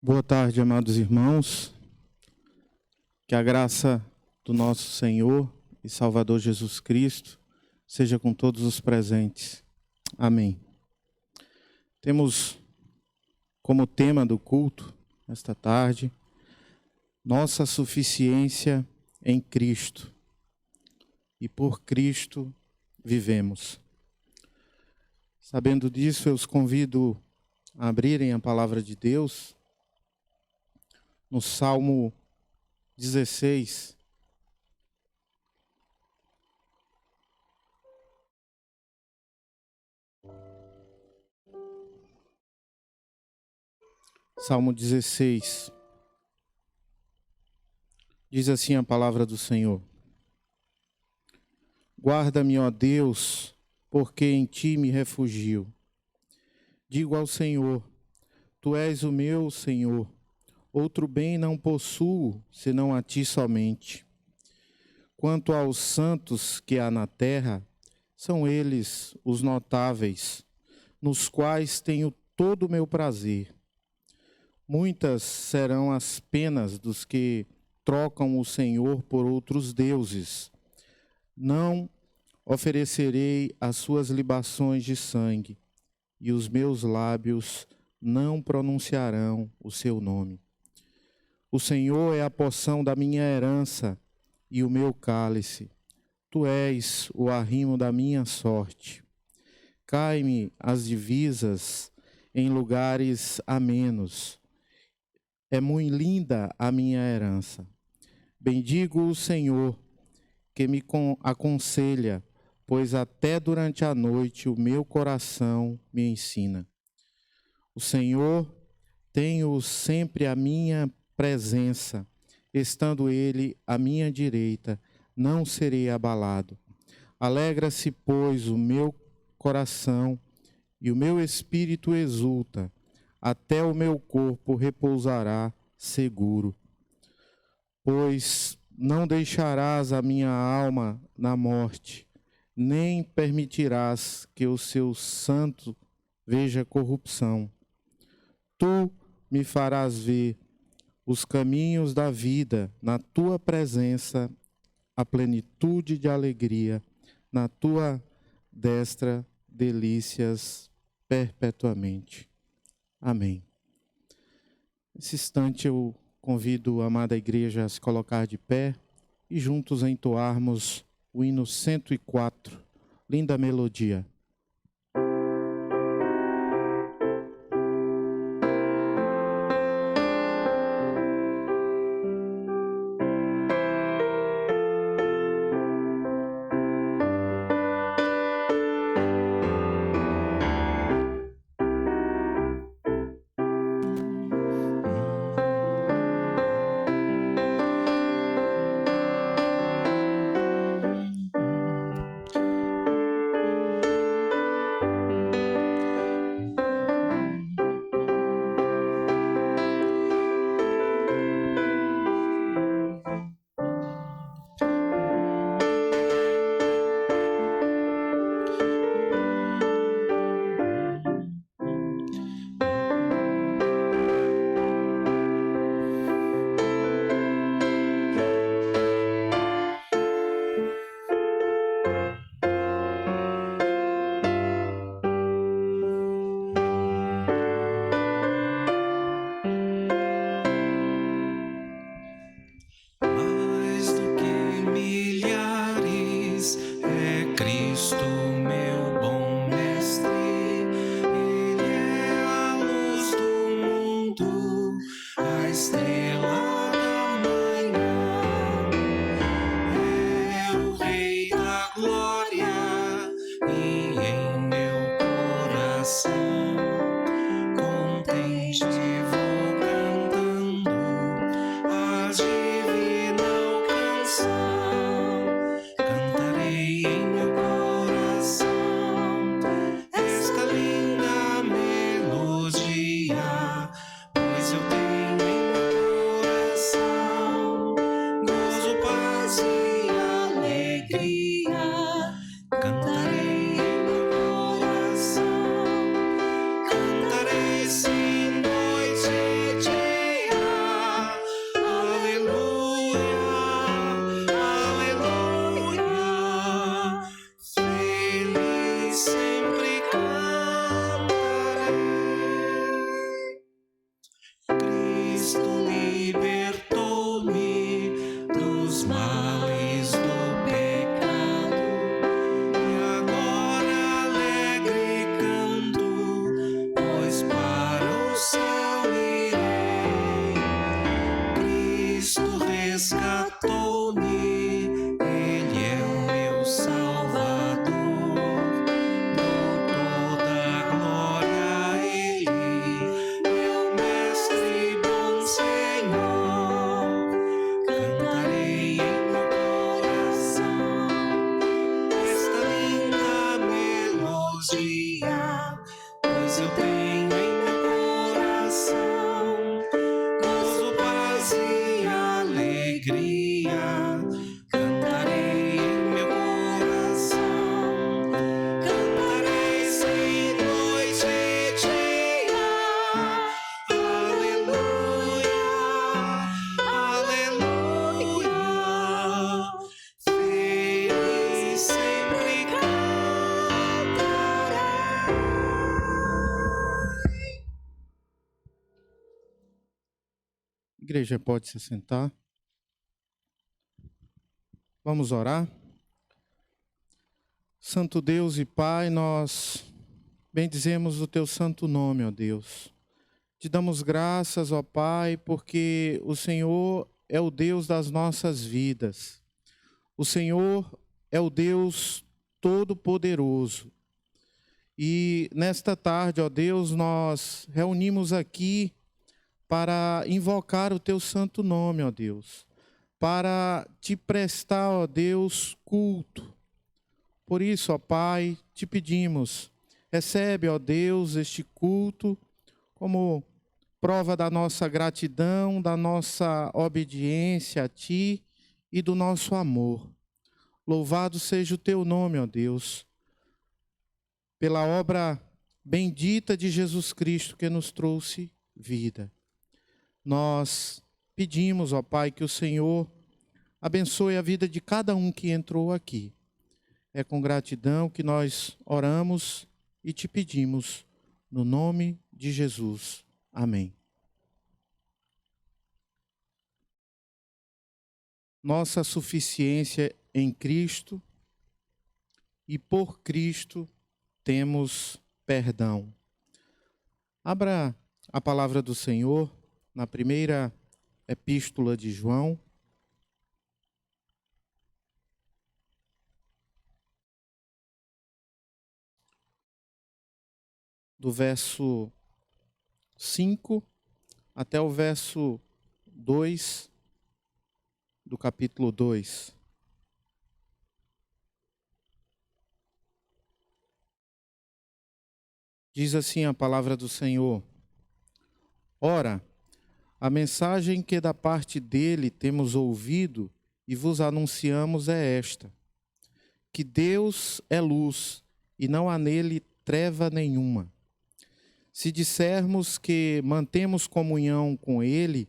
Boa tarde, amados irmãos. Que a graça do nosso Senhor e Salvador Jesus Cristo seja com todos os presentes. Amém. Temos como tema do culto, esta tarde, nossa suficiência em Cristo. E por Cristo vivemos. Sabendo disso, eu os convido a abrirem a palavra de Deus no Salmo 16. Salmo 16. Diz assim a palavra do Senhor: Guarda-me, ó Deus, porque em ti me refugio. Digo ao Senhor: Tu és o meu Senhor. Outro bem não possuo, senão a ti somente. Quanto aos santos que há na terra, são eles os notáveis, nos quais tenho todo o meu prazer. Muitas serão as penas dos que trocam o Senhor por outros deuses. Não oferecerei as suas libações de sangue, e os meus lábios não pronunciarão o seu nome. O Senhor é a porção da minha herança e o meu cálice. Tu és o arrimo da minha sorte. Cai-me as divisas em lugares amenos. É muito linda a minha herança. Bendigo o Senhor, que me aconselha, pois até durante a noite o meu coração me ensina. O Senhor tem-o sempre à minha presença, estando Ele à minha direita, não serei abalado. Alegra-se, pois, o meu coração e o meu espírito exulta, até o meu corpo repousará seguro. Pois não deixarás a minha alma na morte, nem permitirás que o seu santo veja corrupção. Tu me farás ver os caminhos da vida, na tua presença, a plenitude de alegria, na tua destra, delícias perpetuamente. Amém. Nesse instante eu convido a amada igreja a se colocar de pé e juntos entoarmos o hino 104, linda melodia. cantarei em meu coração, cantarei sem noite e dia. Aleluia, aleluia, feliz sempre cantarei. Igreja, pode se sentar. Vamos orar. Santo Deus e Pai, nós bendizemos o teu santo nome, ó Deus. Te damos graças, ó Pai, porque o Senhor é o Deus das nossas vidas. O Senhor é o Deus Todo-Poderoso. E nesta tarde, ó Deus, nós reunimos aqui para invocar o teu santo nome, ó Deus, para te prestar, ó Deus, culto. Por isso, ó Pai, te pedimos, recebe, ó Deus, este culto como prova da nossa gratidão, da nossa obediência a Ti e do nosso amor. Louvado seja o Teu nome, ó Deus, pela obra bendita de Jesus Cristo que nos trouxe vida. Nós pedimos, ó Pai, que o Senhor abençoe a vida de cada um que entrou aqui. É com gratidão que nós oramos e te pedimos, no nome de Jesus. Amém. Nossa suficiência em Cristo e por Cristo temos perdão. Abra a palavra do Senhor na primeira epístola de João, do verso 5 até o verso 2 do capítulo 2. Diz assim a palavra do Senhor: Ora, a mensagem que da parte dele temos ouvido e vos anunciamos é esta: que Deus é luz e não há nele treva nenhuma. Se dissermos que mantemos comunhão com ele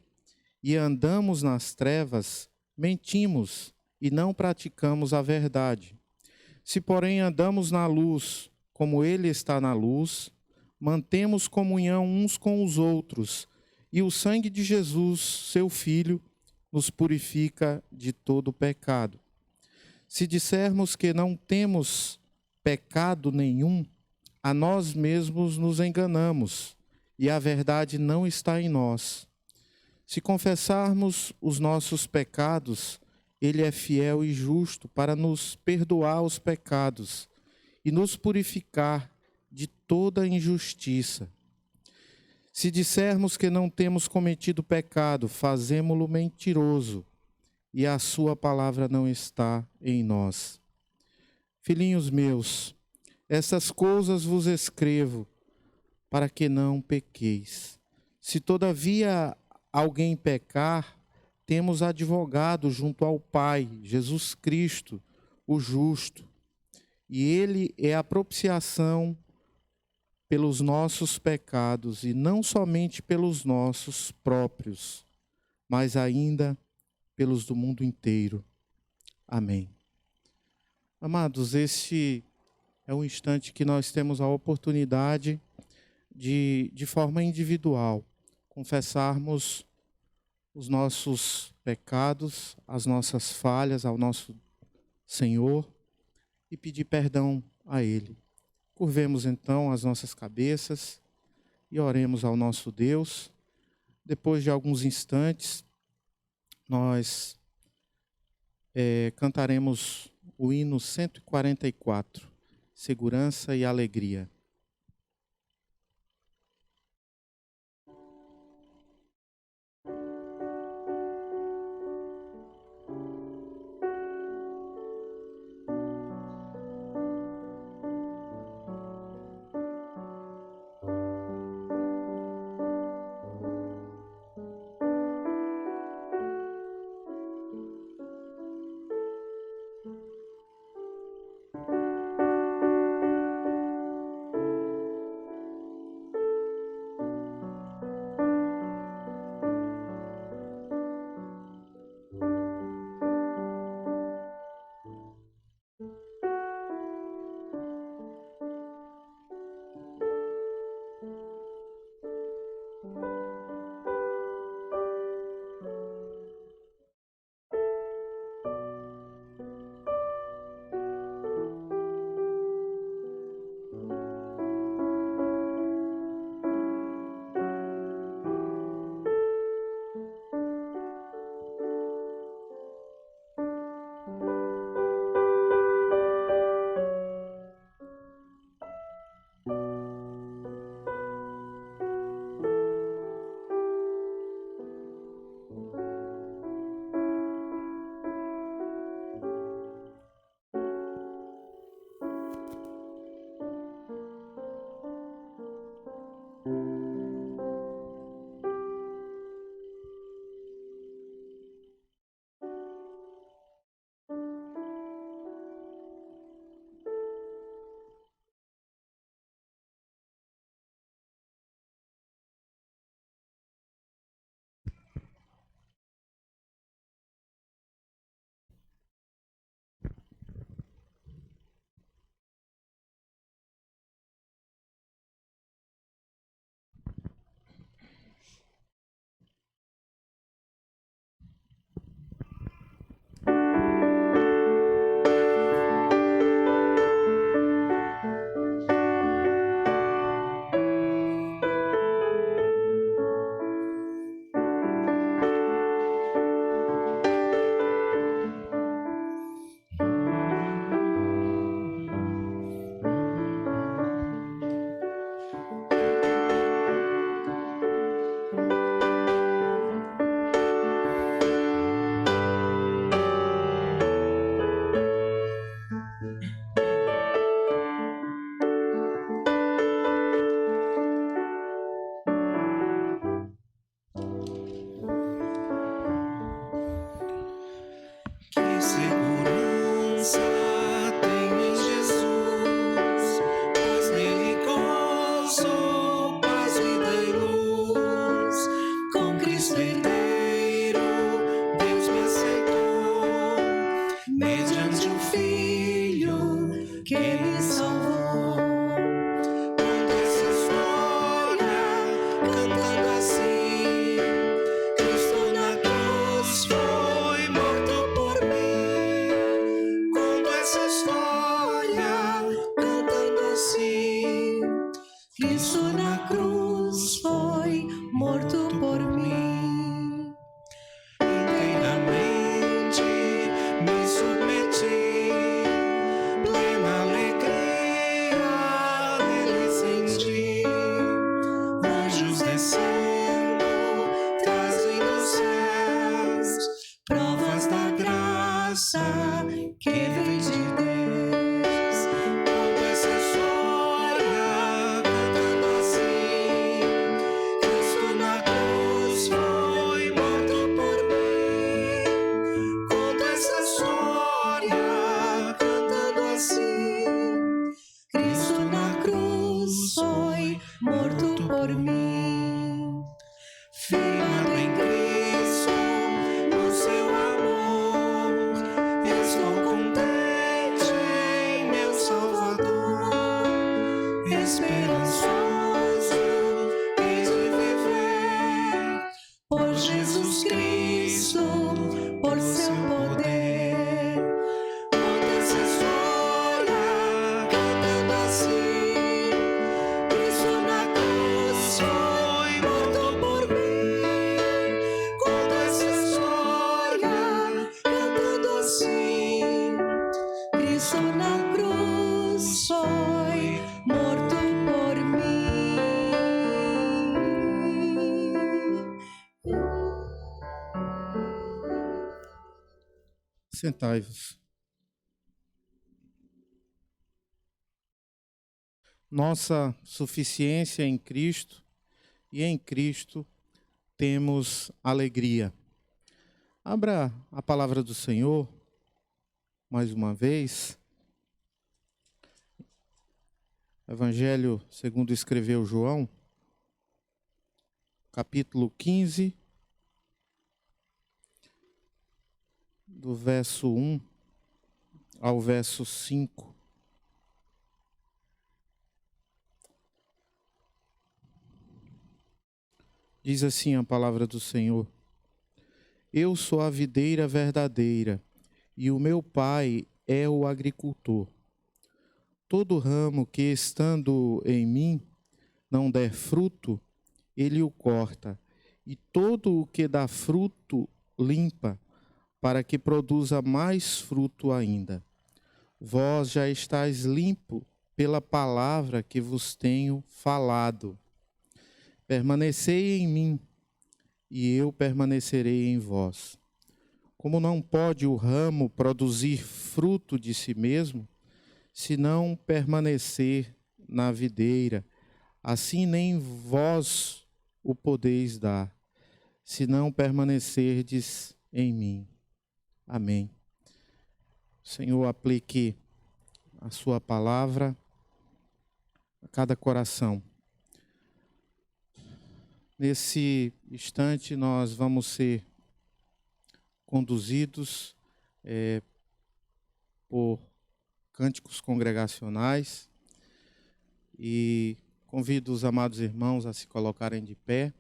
e andamos nas trevas, mentimos e não praticamos a verdade. Se, porém, andamos na luz, como ele está na luz, mantemos comunhão uns com os outros, e o sangue de Jesus, seu Filho, nos purifica de todo pecado. Se dissermos que não temos pecado nenhum, a nós mesmos nos enganamos, e a verdade não está em nós. Se confessarmos os nossos pecados, ele é fiel e justo para nos perdoar os pecados e nos purificar de toda injustiça. Se dissermos que não temos cometido pecado, fazemo-lo mentiroso, e a sua palavra não está em nós. Filhinhos meus, essas coisas vos escrevo para que não pequeis. Se todavia alguém pecar, temos advogado junto ao Pai, Jesus Cristo, o justo. E ele é a propiciação pelos nossos pecados, e não somente pelos nossos próprios, mas ainda pelos do mundo inteiro. Amém. Amados, este é um instante que nós temos a oportunidade de forma individual, confessarmos os nossos pecados, as nossas falhas ao nosso Senhor e pedir perdão a Ele. Curvemos então as nossas cabeças e oremos ao nosso Deus. Depois de alguns instantes, nós cantaremos o hino 144, Segurança e Alegria. que me salvou. Quando essa história cantando assim, Cristo na cruz foi morto por mim. Quando essa história cantando assim, Cristo na cruz foi morto por mim. inteiramente me submeti, plena alegria nele senti. Anjos descendo, trazem dos céus provas da graça que vem de Deus. Quando essa história cantando assim, Cristo na cruz foi morto por mim. Quando essa história cantando assim, Cristo na cruz foi morto por mim. firmado em Cristo, no seu amor, estou contente em meu Salvador, esperançoso hei de viver Por Jesus Cristo, por seu poder. quando essa história cantando assim, Cristo na cruz foi morto por mim. Quando essa história cantando assim, Cristo na cruz foi morto por mim. Sentai-vos. Nossa suficiência em Cristo, e em Cristo temos alegria. Abra a palavra do Senhor, mais uma vez. Evangelho segundo escreveu João, capítulo 15, do verso 1 ao verso 5. Diz assim a palavra do Senhor: Eu sou a videira verdadeira, e o meu Pai é o agricultor. Todo ramo que, estando em mim, não der fruto, ele o corta, e todo o que dá fruto, limpa, para que produza mais fruto ainda. Vós já estáis limpo pela palavra que vos tenho falado. Permanecei em mim, e eu permanecerei em vós. Como não pode o ramo produzir fruto de si mesmo, se não permanecer na videira, assim nem vós o podeis dar, se não permanecerdes em mim. Amém. Senhor, aplique a sua palavra a cada coração. Nesse instante, nós vamos ser conduzidos por cânticos congregacionais e convido os amados irmãos a se colocarem de pé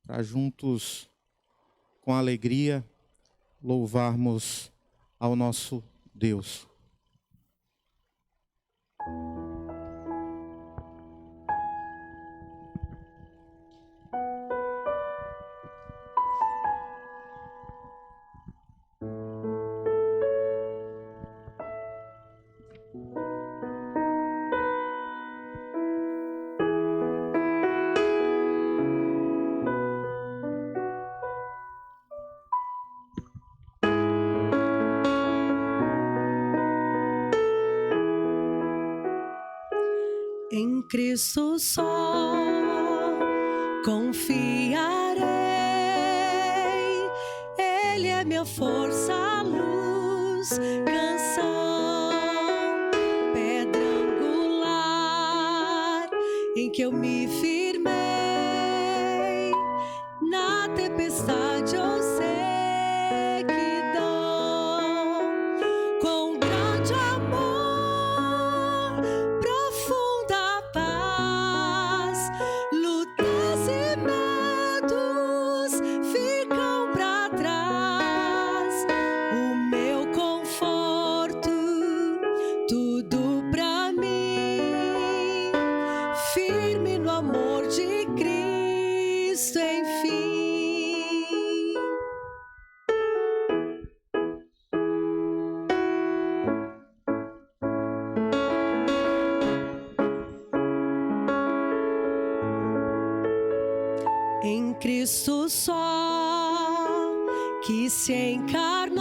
para juntos, com alegria, louvarmos ao nosso Deus. Em Cristo só confiarei. Ele é minha força, luz, canção, pedra angular em que eu me firmei. Na tempestade eu sei que dou com grande amor. Cristo só, que se encarnou,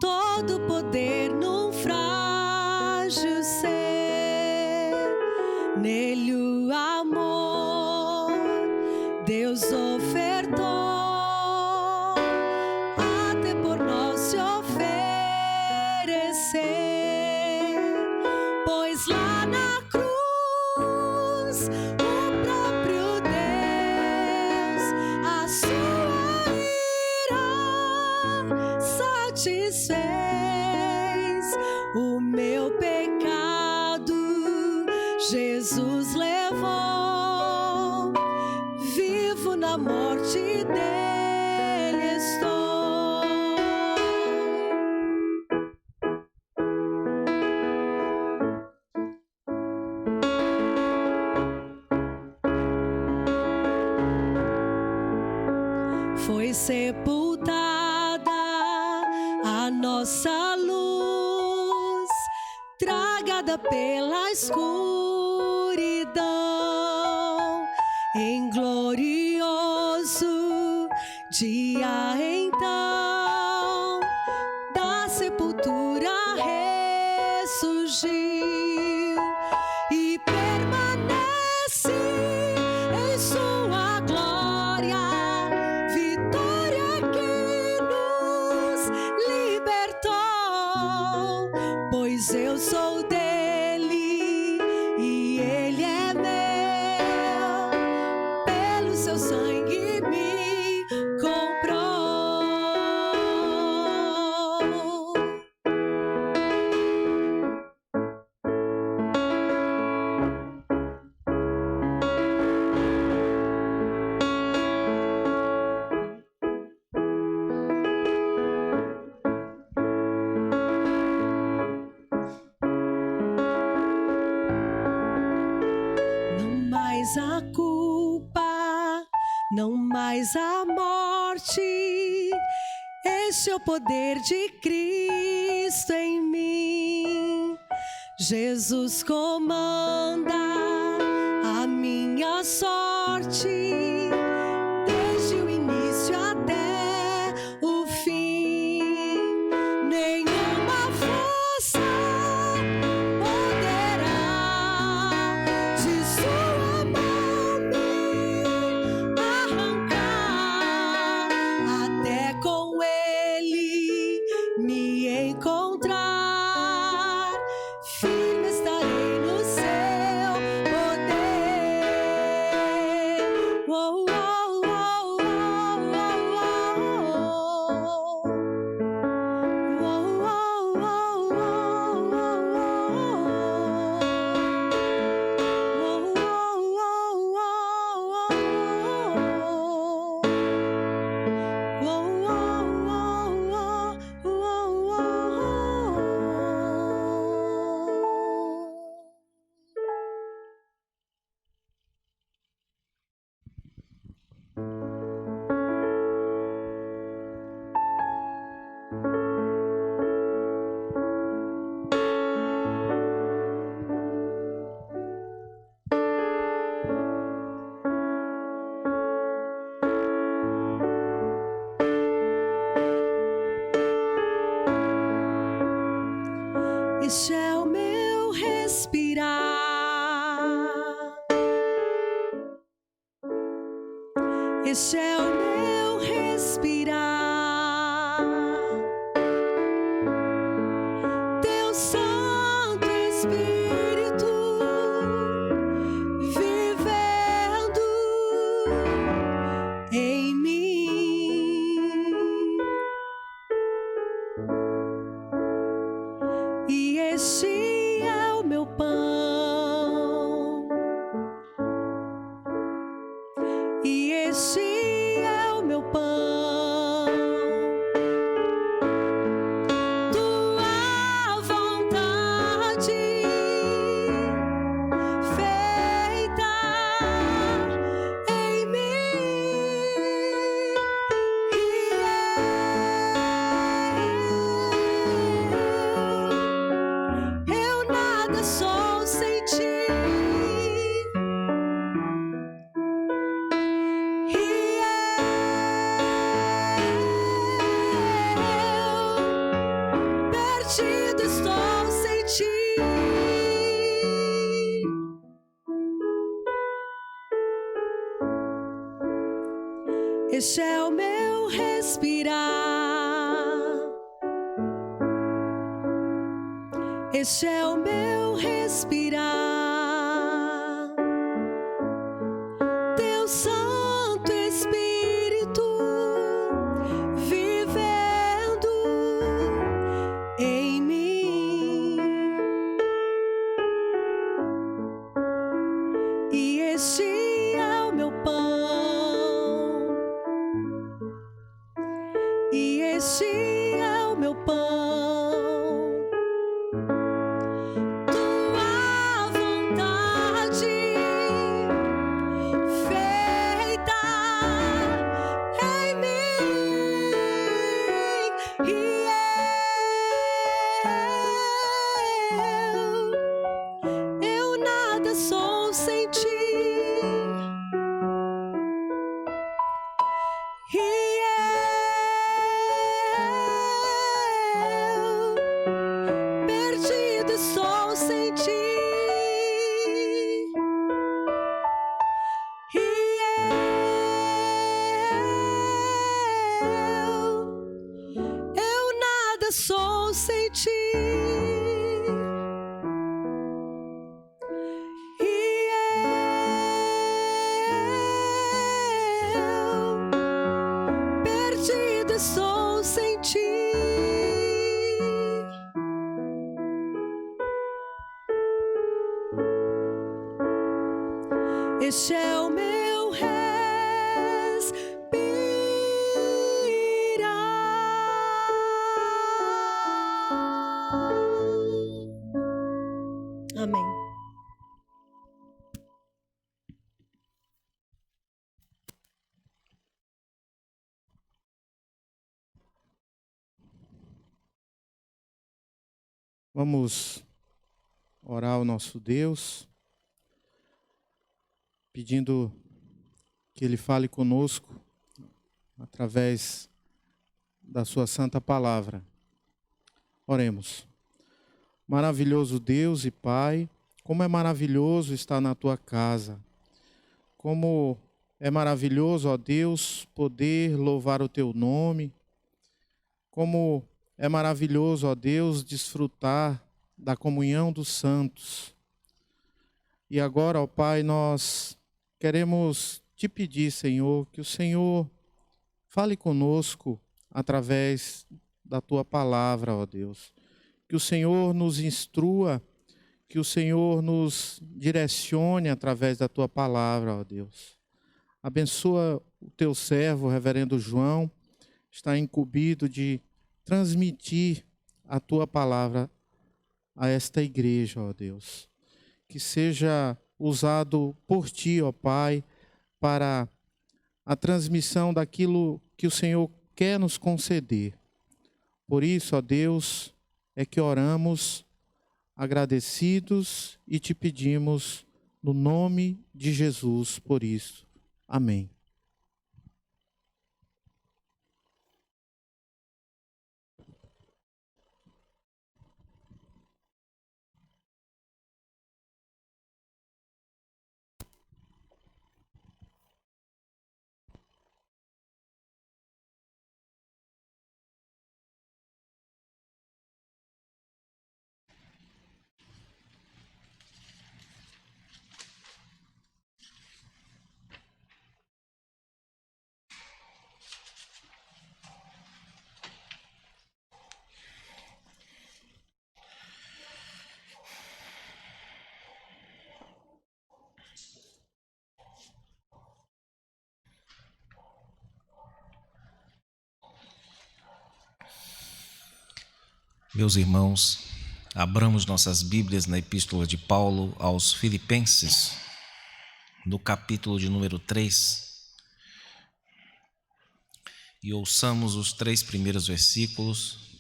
todo poder num frágil ser, nele o amor Deus ofertou, até por nós se oferecer, pois lá na cruz o próprio Deus a sua ira satisfez, o meu pecado Jesus levou, vivo na morte dele estou. Foi sepultada a nossa luz, tragada pela escuridão, em glorioso dia então, da sepultura ressurgiu e permanece em sua glória, vitória que nos libertou, pois eu sou dele e ele é meu, pelo seu sangue me comprou. Não mais a culpa, não mais a morte, este é o poder de Cristo em mim. Jesus comanda a minha sorte, desde o início até o fim. Nenhuma força poderá de sua mão me arrancar, até com ele me encontrar, firme estarei no seu poder. Oh, oh, oh, oh, oh, oh. Oh, oh, oh, este é o meu respirar, este é o meu respirar. Teu Santo Espírito vivendo em mim, e este é o meu pão, e este é o meu pão. Tua vontade feita em mim, e Este é o meu respirar, Teu Santo Espírito vivendo em mim. E este é o meu pão, e este é o meu pão. Tua vontade feita em mim, e eu nada sou sem ti. E eu perdido sou sem ti. E eu nada sou sem ti. E eu perdida sou sem ti. Este é o meu respirar. Amém. Vamos orar ao nosso Deus, pedindo que Ele fale conosco através da sua santa palavra. Oremos. Maravilhoso Deus e Pai, como é maravilhoso estar na Tua casa. Como é maravilhoso, ó Deus, poder louvar o Teu nome. Como é maravilhoso, ó Deus, desfrutar da comunhão dos santos. E agora, ó Pai, nós queremos Te pedir, Senhor, que o Senhor fale conosco através da Tua palavra, ó Deus. Que o Senhor nos instrua, que o Senhor nos direcione através da Tua palavra, ó Deus. Abençoa o Teu servo, reverendo João, está incumbido de transmitir a Tua palavra a esta igreja, ó Deus. Que seja usado por Ti, ó Pai, para a transmissão daquilo que o Senhor quer nos conceder. Por isso, ó Deus, é que oramos agradecidos e Te pedimos no nome de Jesus por isso. Amém. Meus irmãos, abramos nossas Bíblias na Epístola de Paulo aos Filipenses, no capítulo de número 3, e ouçamos os 3 primeiros versículos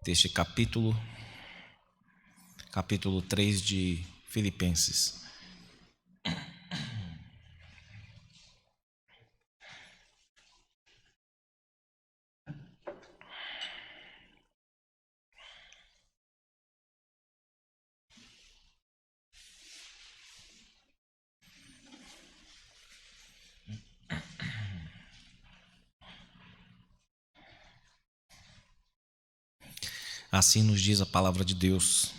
deste capítulo 3 de Filipenses. Assim nos diz a palavra de Deus.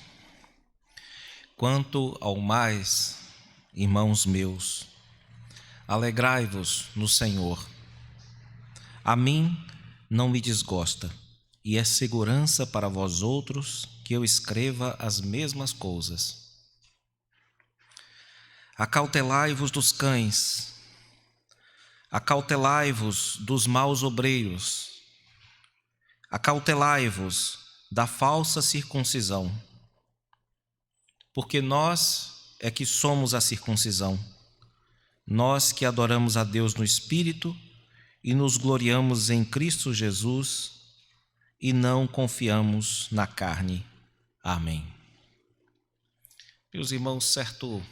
Quanto ao mais, irmãos meus, alegrai-vos no Senhor. A mim não me desgosta, e é segurança para vós outros que eu escreva as mesmas coisas. Acautelai-vos dos cães, acautelai-vos dos maus obreiros, acautelai-vos da falsa circuncisão, porque nós é que somos a circuncisão, nós que adoramos a Deus no Espírito e nos gloriamos em Cristo Jesus e não confiamos na carne. Amém. Meus irmãos, certo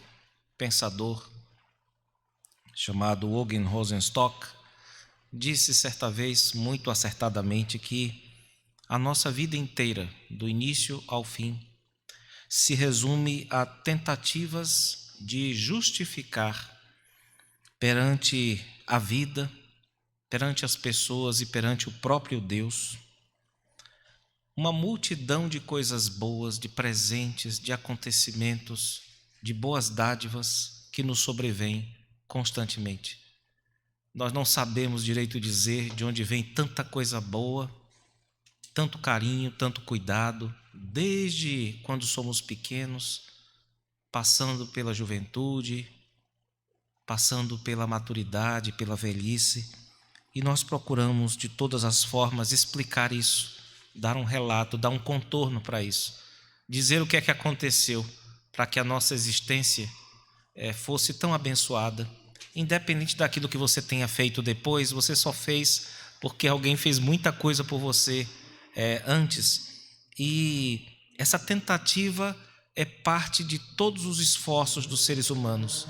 pensador chamado Eugen Rosenstock disse certa vez muito acertadamente que a nossa vida inteira, do início ao fim, se resume a tentativas de justificar perante a vida, perante as pessoas e perante o próprio Deus, uma multidão de coisas boas, de presentes, de acontecimentos, de boas dádivas que nos sobrevêm constantemente. Nós não sabemos direito dizer de onde vem tanta coisa boa, tanto carinho, tanto cuidado, desde quando somos pequenos, passando pela juventude, passando pela maturidade, pela velhice, e nós procuramos de todas as formas explicar isso, dar um relato, dar um contorno para isso, dizer o que é que aconteceu para que a nossa existência fosse tão abençoada. Independente daquilo que você tenha feito depois, você só fez porque alguém fez muita coisa por você antes. E essa tentativa é parte de todos os esforços dos seres humanos,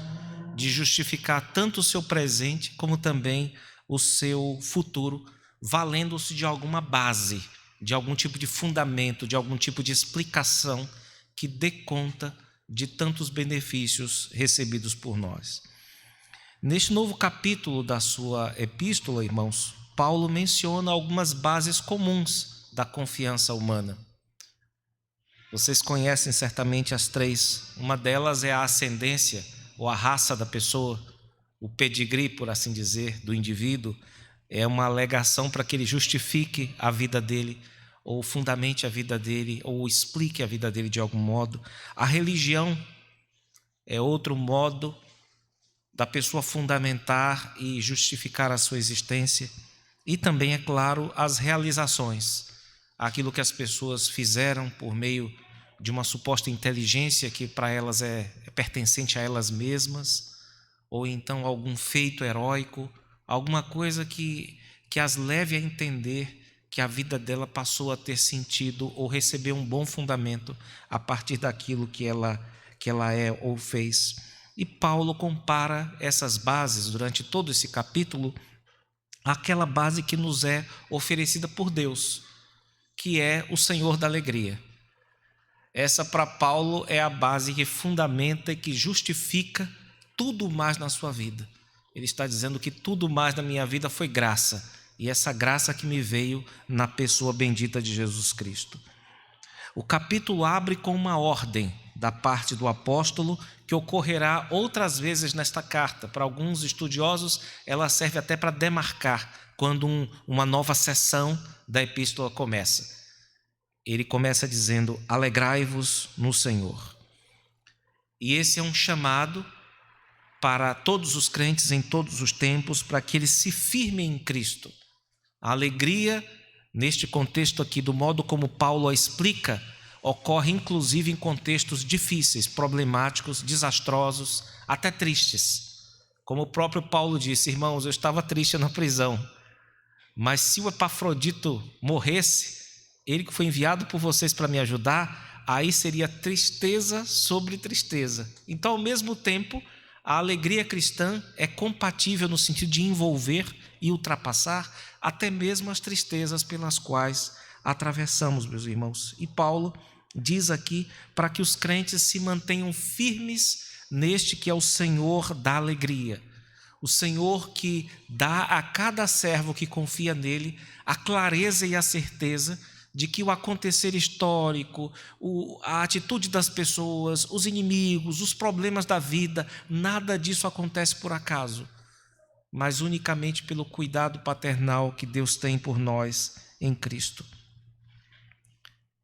de justificar tanto o seu presente como também o seu futuro, valendo-se de alguma base, de algum tipo de fundamento, de algum tipo de explicação que dê conta de tantos benefícios recebidos por nós. Neste novo capítulo da sua epístola, irmãos, Paulo menciona algumas bases comuns da confiança humana. Vocês conhecem certamente as três. Uma delas é a ascendência ou a raça da pessoa, o pedigree, por assim dizer, do indivíduo. É uma alegação para que ele justifique a vida dele, ou fundamente a vida dele, ou explique a vida dele de algum modo. A religião é outro modo da pessoa fundamentar e justificar a sua existência. E também, é claro, as realizações, aquilo que as pessoas fizeram por meio de uma suposta inteligência que para elas é pertencente a elas mesmas, ou então algum feito heróico, alguma coisa que as leve a entender que a vida dela passou a ter sentido ou recebeu um bom fundamento a partir daquilo que ela é ou fez. E Paulo compara essas bases durante todo esse capítulo àquela base que nos é oferecida por Deus, que é o Senhor da alegria. Essa para Paulo é a base que fundamenta e que justifica tudo mais na sua vida. Ele está dizendo que tudo mais na minha vida foi graça, e essa graça que me veio na pessoa bendita de Jesus Cristo. O capítulo abre com uma ordem da parte do apóstolo que ocorrerá outras vezes nesta carta. Para alguns estudiosos, ela serve até para demarcar quando uma nova sessão da epístola começa. Ele começa dizendo: alegrai-vos no Senhor. E esse é um chamado para todos os crentes em todos os tempos, para que eles se firmem em Cristo. A alegria, neste contexto aqui, do modo como Paulo a explica, ocorre inclusive em contextos difíceis, problemáticos, desastrosos, até tristes. Como o próprio Paulo disse: irmãos, eu estava triste na prisão, mas se o Epafrodito morresse, ele que foi enviado por vocês para me ajudar, aí seria tristeza sobre tristeza. Então, ao mesmo tempo, a alegria cristã é compatível no sentido de envolver e ultrapassar até mesmo as tristezas pelas quais atravessamos, meus irmãos. E Paulo diz aqui para que os crentes se mantenham firmes neste que é o Senhor da alegria. O Senhor que dá a cada servo que confia nele a clareza e a certeza de que o acontecer histórico, a atitude das pessoas, os inimigos, os problemas da vida, nada disso acontece por acaso, mas unicamente pelo cuidado paternal que Deus tem por nós em Cristo.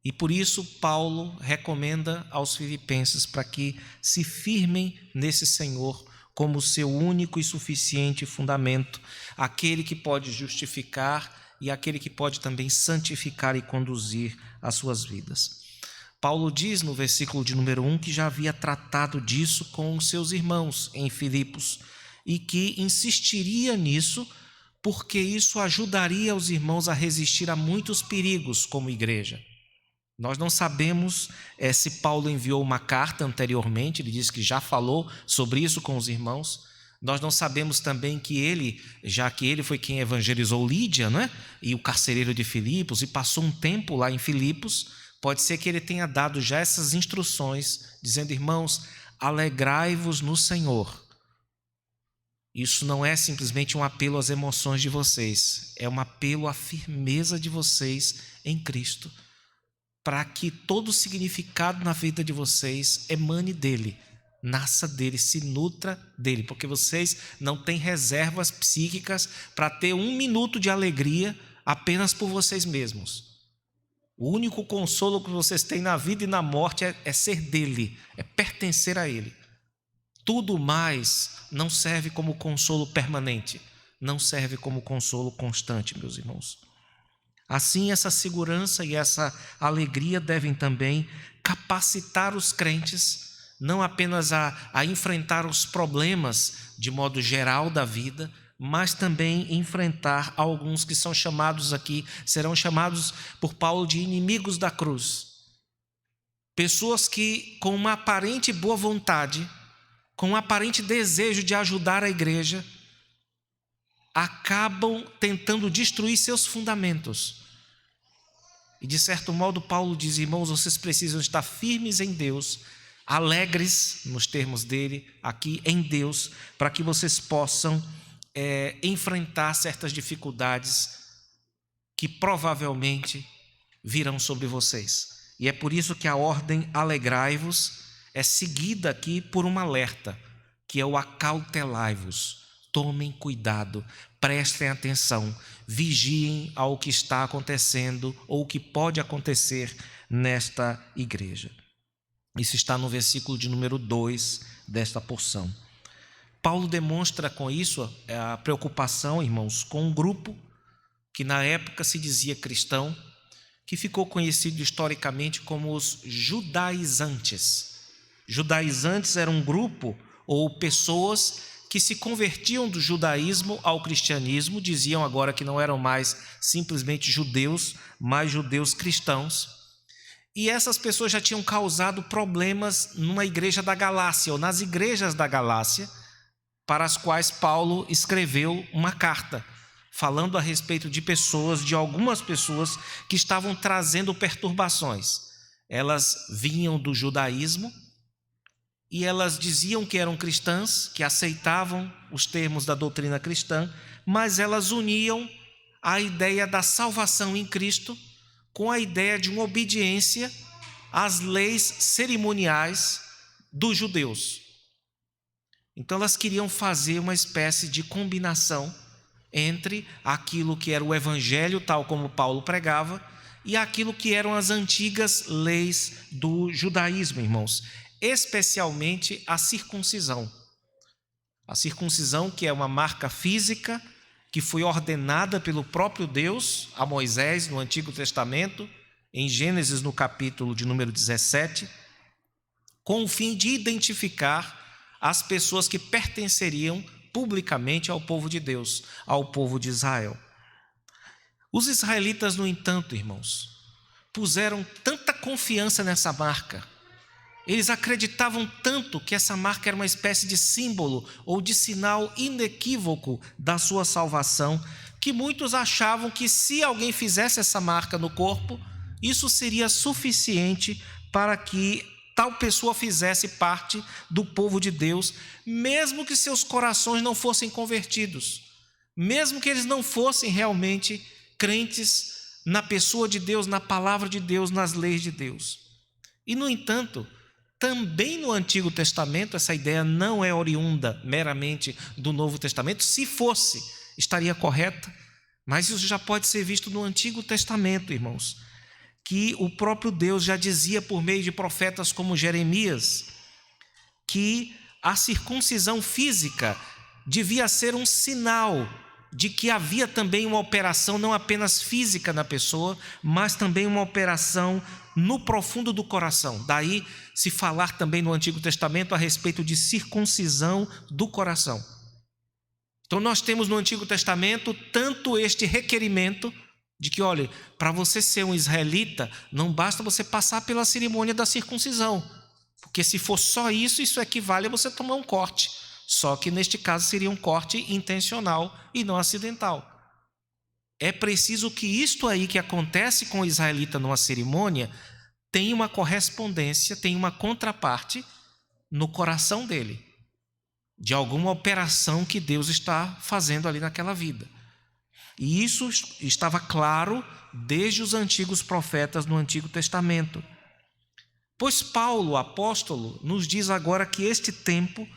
E por isso Paulo recomenda aos filipenses para que se firmem nesse Senhor como seu único e suficiente fundamento, aquele que pode justificar e aquele que pode também santificar e conduzir as suas vidas. Paulo diz no versículo de número 1 que já havia tratado disso com os seus irmãos em Filipos e que insistiria nisso porque isso ajudaria os irmãos a resistir a muitos perigos como igreja. Nós não sabemos se Paulo enviou uma carta anteriormente, ele diz que já falou sobre isso com os irmãos. Nós não sabemos também que ele, já que ele foi quem evangelizou Lídia, não é? E o carcereiro de Filipos, e passou um tempo lá em Filipos, pode ser que ele tenha dado já essas instruções, dizendo: irmãos, alegrai-vos no Senhor. Isso não é simplesmente um apelo às emoções de vocês, é um apelo à firmeza de vocês em Cristo, para que todo o significado na vida de vocês emane dele, nasça dele, se nutra dele, porque vocês não têm reservas psíquicas para ter 1 minuto de alegria apenas por vocês mesmos. O único consolo que vocês têm na vida e na morte é ser dele, é pertencer a ele. Tudo mais não serve como consolo permanente, não serve como consolo constante, meus irmãos. Assim, essa segurança e essa alegria devem também capacitar os crentes, não apenas a enfrentar os problemas de modo geral da vida, mas também enfrentar alguns que são chamados aqui, serão chamados por Paulo de inimigos da cruz. Pessoas que, com uma aparente boa vontade, com um aparente desejo de ajudar a igreja, acabam tentando destruir seus fundamentos. E de certo modo Paulo diz: irmãos, vocês precisam estar firmes em Deus, alegres, nos termos dele, aqui em Deus, para que vocês possam enfrentar certas dificuldades que provavelmente virão sobre vocês. E é por isso que a ordem alegrai-vos é seguida aqui por um alerta, que é o acautelai-vos. Tomem cuidado, prestem atenção, vigiem ao que está acontecendo ou o que pode acontecer nesta igreja. Isso está no versículo de número 2 desta porção. Paulo demonstra com isso a preocupação, irmãos, com um grupo que na época se dizia cristão, que ficou conhecido historicamente como os judaizantes. Judaizantes era um grupo ou pessoas que se convertiam do judaísmo ao cristianismo, diziam agora que não eram mais simplesmente judeus, mas judeus cristãos. E essas pessoas já tinham causado problemas numa igreja da Galácia, ou nas igrejas da Galácia, para as quais Paulo escreveu uma carta, falando a respeito de pessoas, de algumas pessoas que estavam trazendo perturbações. Elas vinham do judaísmo e elas diziam que eram cristãs, que aceitavam os termos da doutrina cristã, mas elas uniam a ideia da salvação em Cristo com a ideia de uma obediência às leis cerimoniais dos judeus. Então elas queriam fazer uma espécie de combinação entre aquilo que era o evangelho, tal como Paulo pregava, e aquilo que eram as antigas leis do judaísmo, irmãos, especialmente a circuncisão. A circuncisão, que é uma marca física que foi ordenada pelo próprio Deus a Moisés no Antigo Testamento, em Gênesis no capítulo de número 17, com o fim de identificar as pessoas que pertenceriam publicamente ao povo de Deus, ao povo de Israel. Os israelitas, no entanto, irmãos, puseram tanta confiança nessa marca, eles acreditavam tanto que essa marca era uma espécie de símbolo ou de sinal inequívoco da sua salvação, que muitos achavam que se alguém fizesse essa marca no corpo, isso seria suficiente para que tal pessoa fizesse parte do povo de Deus, mesmo que seus corações não fossem convertidos, mesmo que eles não fossem realmente crentes na pessoa de Deus, na palavra de Deus, nas leis de Deus. E, no entanto, também no Antigo Testamento, essa ideia não é oriunda meramente do Novo Testamento. Se fosse, estaria correta, mas isso já pode ser visto no Antigo Testamento, irmãos, que o próprio Deus já dizia por meio de profetas como Jeremias que a circuncisão física devia ser um sinal de que havia também uma operação não apenas física na pessoa, mas também uma operação no profundo do coração. Daí se falar também no Antigo Testamento a respeito de circuncisão do coração. Então nós temos no Antigo Testamento tanto este requerimento de que, olha, para você ser um israelita, não basta você passar pela cerimônia da circuncisão, porque se for só isso, isso equivale a você tomar um corte. Só que neste caso seria um corte intencional e não acidental. É preciso que isto aí que acontece com o israelita numa cerimônia tenha uma correspondência, tenha uma contraparte no coração dele, de alguma operação que Deus está fazendo ali naquela vida. E isso estava claro desde os antigos profetas no Antigo Testamento. Pois Paulo, o apóstolo, nos diz agora que este tempo,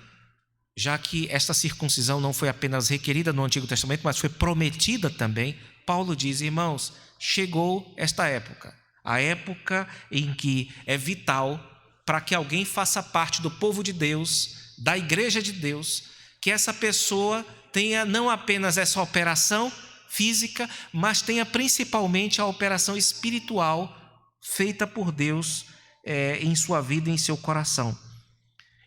já que esta circuncisão não foi apenas requerida no Antigo Testamento, mas foi prometida também, Paulo diz, irmãos, chegou esta época, a época em que é vital para que alguém faça parte do povo de Deus, da igreja de Deus, que essa pessoa tenha não apenas essa operação física, mas tenha principalmente a operação espiritual feita por Deus em sua vida e em seu coração.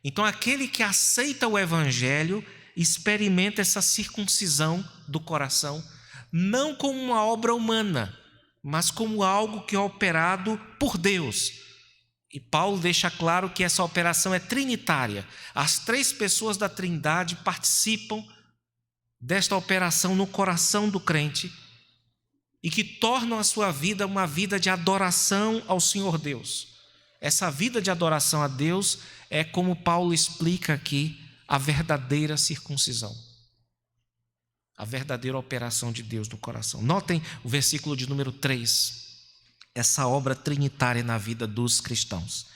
Então, aquele que aceita o Evangelho experimenta essa circuncisão do coração, não como uma obra humana, mas como algo que é operado por Deus. E Paulo deixa claro que essa operação é trinitária. As três pessoas da Trindade participam desta operação no coração do crente e que tornam a sua vida uma vida de adoração ao Senhor Deus. Essa vida de adoração a Deus é, como Paulo explica aqui, a verdadeira circuncisão. A verdadeira operação de Deus no coração. Notem o versículo de número 3. Essa obra trinitária na vida dos cristãos.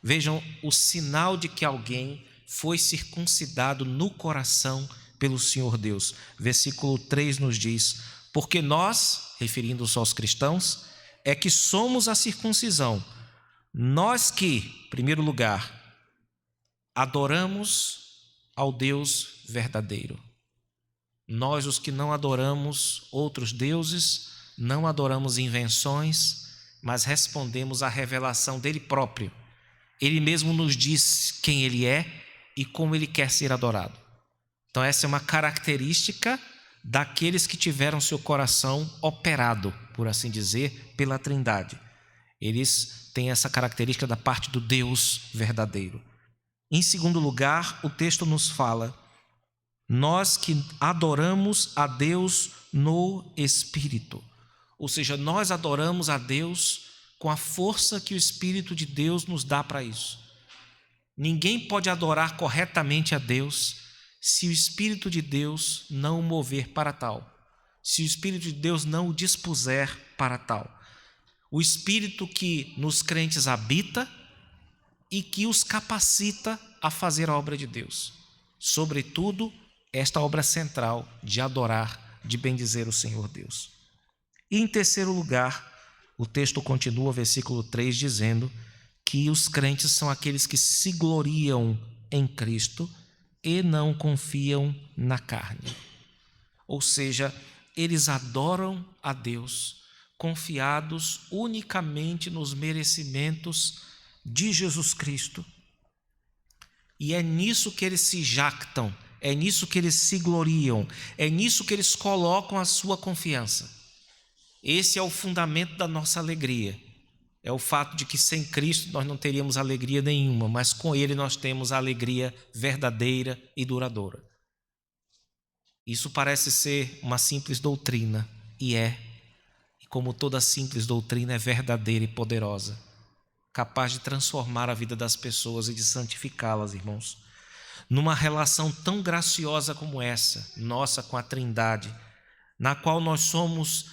Vejam o sinal de que alguém foi circuncidado no coração pelo Senhor Deus. Versículo 3 nos diz: porque nós, referindo-se aos cristãos, é que somos a circuncisão. Nós que, em primeiro lugar, adoramos ao Deus verdadeiro. Nós, os que não adoramos outros deuses, não adoramos invenções, mas respondemos à revelação dele próprio. Ele mesmo nos diz quem ele é e como ele quer ser adorado. Então essa é uma característica daqueles que tiveram seu coração operado, por assim dizer, pela Trindade. Eles têm essa característica da parte do Deus verdadeiro. Em segundo lugar, o texto nos fala: nós que adoramos a Deus no Espírito. Ou seja, nós adoramos a Deus com a força que o Espírito de Deus nos dá para isso. Ninguém pode adorar corretamente a Deus se o Espírito de Deus não o mover para tal, se o Espírito de Deus não o dispuser para tal. O Espírito que nos crentes habita e que os capacita a fazer a obra de Deus. Sobretudo, esta obra central de adorar, de bendizer o Senhor Deus. E em terceiro lugar, o texto continua, versículo 3, dizendo que os crentes são aqueles que se gloriam em Cristo e não confiam na carne. Ou seja, eles adoram a Deus confiados unicamente nos merecimentos de Jesus Cristo. E é nisso que eles se jactam, é nisso que eles se gloriam, é nisso que eles colocam a sua confiança. Esse é o fundamento da nossa alegria. É o fato de que sem Cristo nós não teríamos alegria nenhuma, mas com Ele nós temos a alegria verdadeira e duradoura. Isso parece ser uma simples doutrina, e é. E como toda simples doutrina é verdadeira e poderosa, capaz de transformar a vida das pessoas e de santificá-las, irmãos. Numa relação tão graciosa como essa, nossa com a Trindade, na qual nós somos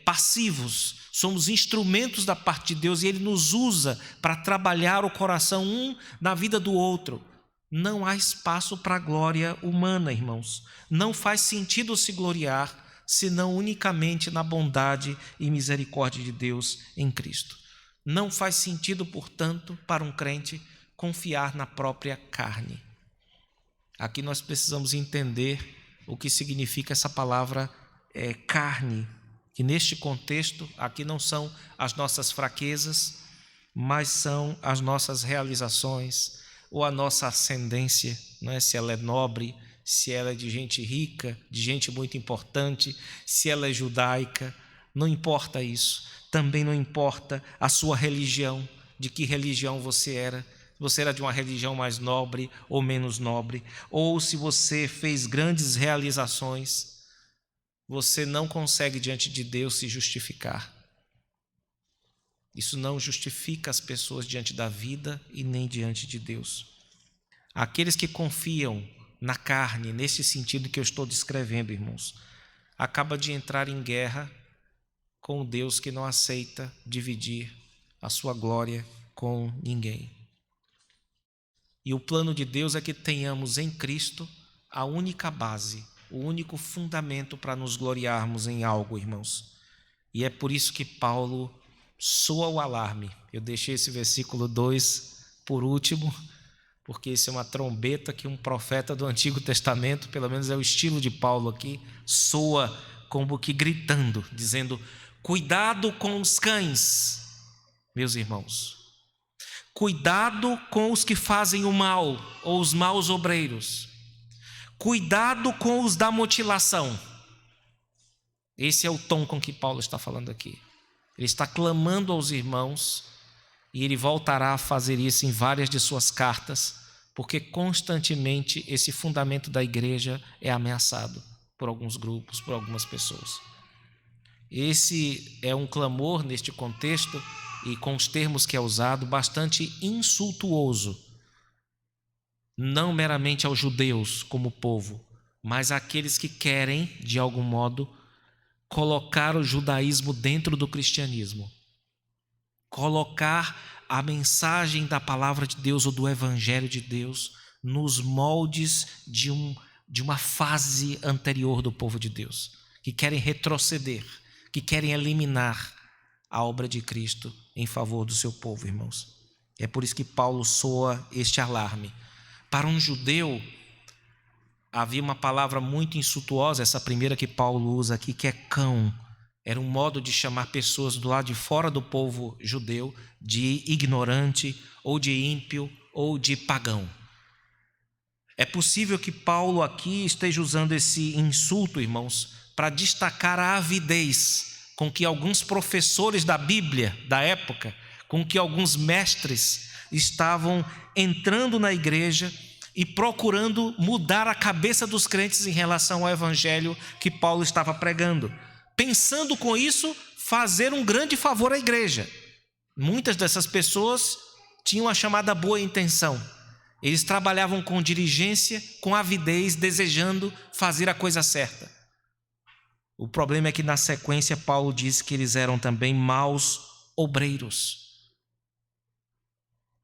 passivos, somos instrumentos da parte de Deus e Ele nos usa para trabalhar o coração um na vida do outro. Não há espaço para a glória humana, irmãos. Não faz sentido se gloriar senão unicamente na bondade e misericórdia de Deus em Cristo. Não faz sentido, portanto, para um crente confiar na própria carne. Aqui nós precisamos entender o que significa essa palavra carne, que neste contexto aqui não são as nossas fraquezas, mas são as nossas realizações ou a nossa ascendência, não é? Se ela é nobre, se ela é de gente rica, de gente muito importante, se ela é judaica, não importa isso. Também não importa a sua religião, de que religião você era. Você era de uma religião mais nobre ou menos nobre, ou se você fez grandes realizações, você não consegue diante de Deus se justificar. Isso não justifica as pessoas diante da vida e nem diante de Deus. Aqueles que confiam na carne, nesse sentido que eu estou descrevendo, irmãos, acaba de entrar em guerra com o Deus que não aceita dividir a sua glória com ninguém. E o plano de Deus é que tenhamos em Cristo a única base, o único fundamento para nos gloriarmos em algo, irmãos. E é por isso que Paulo soa o alarme. Eu deixei esse versículo 2 por último, porque isso é uma trombeta que um profeta do Antigo Testamento, pelo menos é o estilo de Paulo aqui, soa como que gritando, dizendo: cuidado com os cães, meus irmãos. Cuidado com os que fazem o mal, ou os maus obreiros. Cuidado com os da mutilação. Esse é o tom com que Paulo está falando aqui. Ele está clamando aos irmãos, e ele voltará a fazer isso em várias de suas cartas, porque constantemente esse fundamento da igreja é ameaçado por alguns grupos, por algumas pessoas. Esse é um clamor neste contexto, e com os termos que é usado, bastante insultuoso, não meramente aos judeus como povo, mas àqueles que querem, de algum modo, colocar o judaísmo dentro do cristianismo, colocar a mensagem da palavra de Deus ou do evangelho de Deus nos moldes de uma fase anterior do povo de Deus, que querem retroceder, que querem eliminar a obra de Cristo em favor do seu povo, irmãos. É por isso que Paulo soa este alarme. Para um judeu, havia uma palavra muito insultuosa, essa primeira que Paulo usa aqui, que é cão. Era um modo de chamar pessoas do lado de fora do povo judeu de ignorante, ou de ímpio, ou de pagão. É possível que Paulo aqui esteja usando esse insulto, irmãos, para destacar a avidez com que alguns professores da Bíblia da época, com que alguns mestres estavam entrando na igreja e procurando mudar a cabeça dos crentes em relação ao evangelho que Paulo estava pregando, pensando com isso fazer um grande favor à igreja. Muitas dessas pessoas tinham a chamada boa intenção. Eles trabalhavam com diligência, com avidez, desejando fazer a coisa certa. O problema é que na sequência Paulo diz que eles eram também maus obreiros.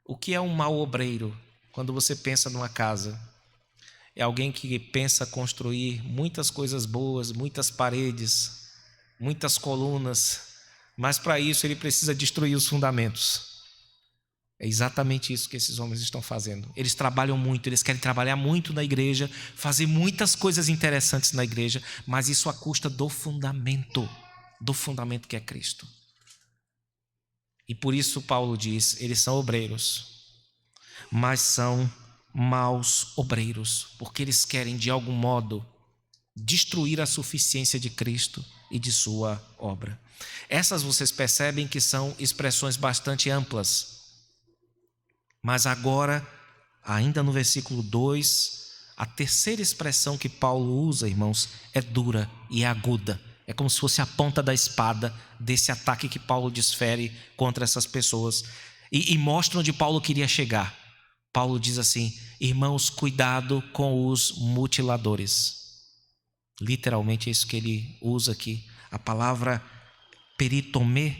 O que é um mau obreiro? Quando você pensa numa casa, é alguém que pensa construir muitas coisas boas, muitas paredes, muitas colunas, mas para isso ele precisa destruir os fundamentos. É exatamente isso que esses homens estão fazendo. Eles trabalham muito, eles querem trabalhar muito na igreja, fazer muitas coisas interessantes na igreja, mas isso à custa do fundamento que é Cristo. E por isso Paulo diz, eles são obreiros, mas são maus obreiros, porque eles querem de algum modo destruir a suficiência de Cristo e de sua obra. Essas vocês percebem que são expressões bastante amplas. Mas agora, ainda no versículo 2, a terceira expressão que Paulo usa, irmãos, é dura e aguda. É como se fosse a ponta da espada desse ataque que Paulo desfere contra essas pessoas. E mostra onde Paulo queria chegar. Paulo diz assim: irmãos, cuidado com os mutiladores. Literalmente é isso que ele usa aqui. A palavra peritomê,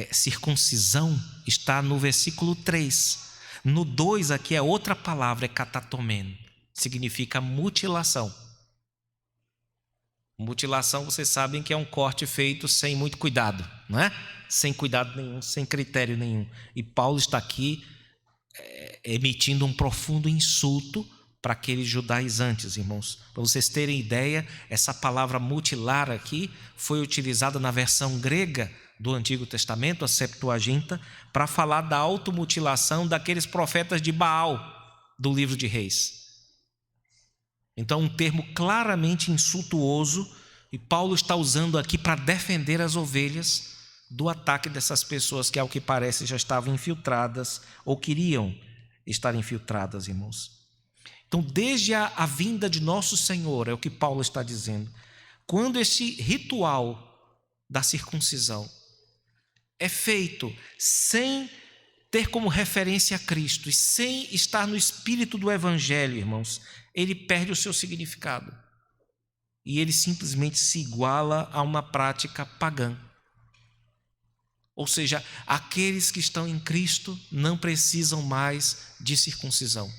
circuncisão, está no versículo 3. No 2 aqui é outra palavra, é katatomen, significa mutilação. Mutilação, vocês sabem que é um corte feito sem muito cuidado, não é? Sem cuidado nenhum, sem critério nenhum. E Paulo está aqui emitindo um profundo insulto para aqueles judaizantes, irmãos. Para vocês terem ideia, essa palavra mutilar aqui foi utilizada na versão grega do Antigo Testamento, a Septuaginta, para falar da automutilação daqueles profetas de Baal do livro de Reis. Então, um termo claramente insultuoso, e Paulo está usando aqui para defender as ovelhas do ataque dessas pessoas que, ao que parece, já estavam infiltradas ou queriam estar infiltradas, irmãos. Então, desde a vinda de nosso Senhor, é o que Paulo está dizendo, quando esse ritual da circuncisão é feito sem ter como referência a Cristo e sem estar no espírito do Evangelho, irmãos, ele perde o seu significado e ele simplesmente se iguala a uma prática pagã. Ou seja, aqueles que estão em Cristo não precisam mais de circuncisão.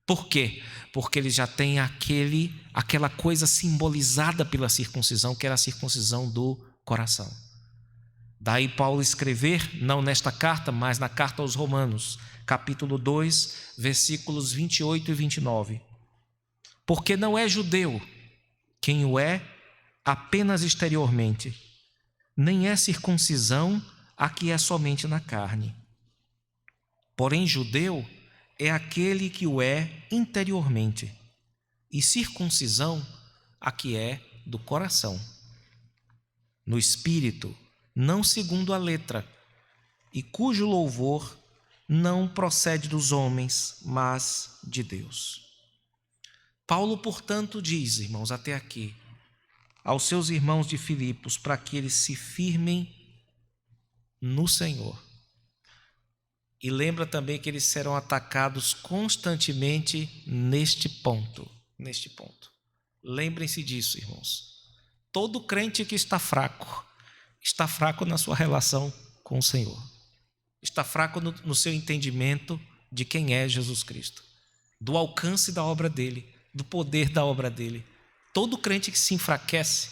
Por quê? Porque eles já têm aquela coisa simbolizada pela circuncisão, que era a circuncisão do coração. Daí Paulo escrever, não nesta carta, mas na carta aos Romanos, capítulo 2, versículos 28 e 29. Porque não é judeu quem o é apenas exteriormente, nem é circuncisão a que é somente na carne. Porém, judeu é aquele que o é interiormente, e circuncisão a que é do coração, no espírito, não segundo a letra, e cujo louvor não procede dos homens, mas de Deus. Paulo, portanto, diz, irmãos, até aqui, aos seus irmãos de Filipos, para que eles se firmem no Senhor. E lembra também que eles serão atacados constantemente neste ponto. Lembrem-se disso, irmãos. Todo crente que está fraco na sua relação com o Senhor. Está fraco no seu entendimento de quem é Jesus Cristo, do alcance da obra dele, do poder da obra dele. Todo crente que se enfraquece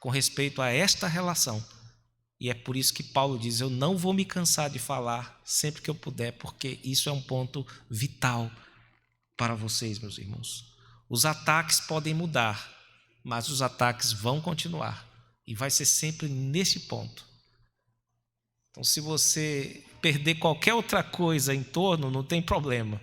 com respeito a esta relação. E é por isso que Paulo diz, eu não vou me cansar de falar sempre que eu puder, porque isso é um ponto vital para vocês, meus irmãos. Os ataques podem mudar, mas os ataques vão continuar. E vai ser sempre nesse ponto. Então, se você perder qualquer outra coisa em torno, não tem problema.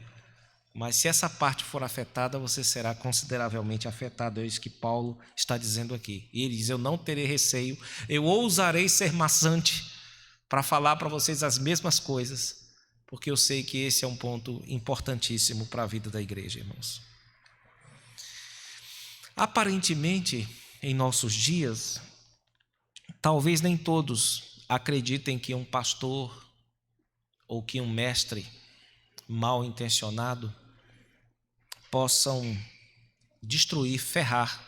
Mas se essa parte for afetada, você será consideravelmente afetado. É isso que Paulo está dizendo aqui. E ele diz, eu não terei receio, eu ousarei ser maçante para falar para vocês as mesmas coisas, porque eu sei que esse é um ponto importantíssimo para a vida da igreja, irmãos. Aparentemente, em nossos dias, talvez nem todos acreditem que um pastor ou que um mestre mal intencionado possam destruir, ferrar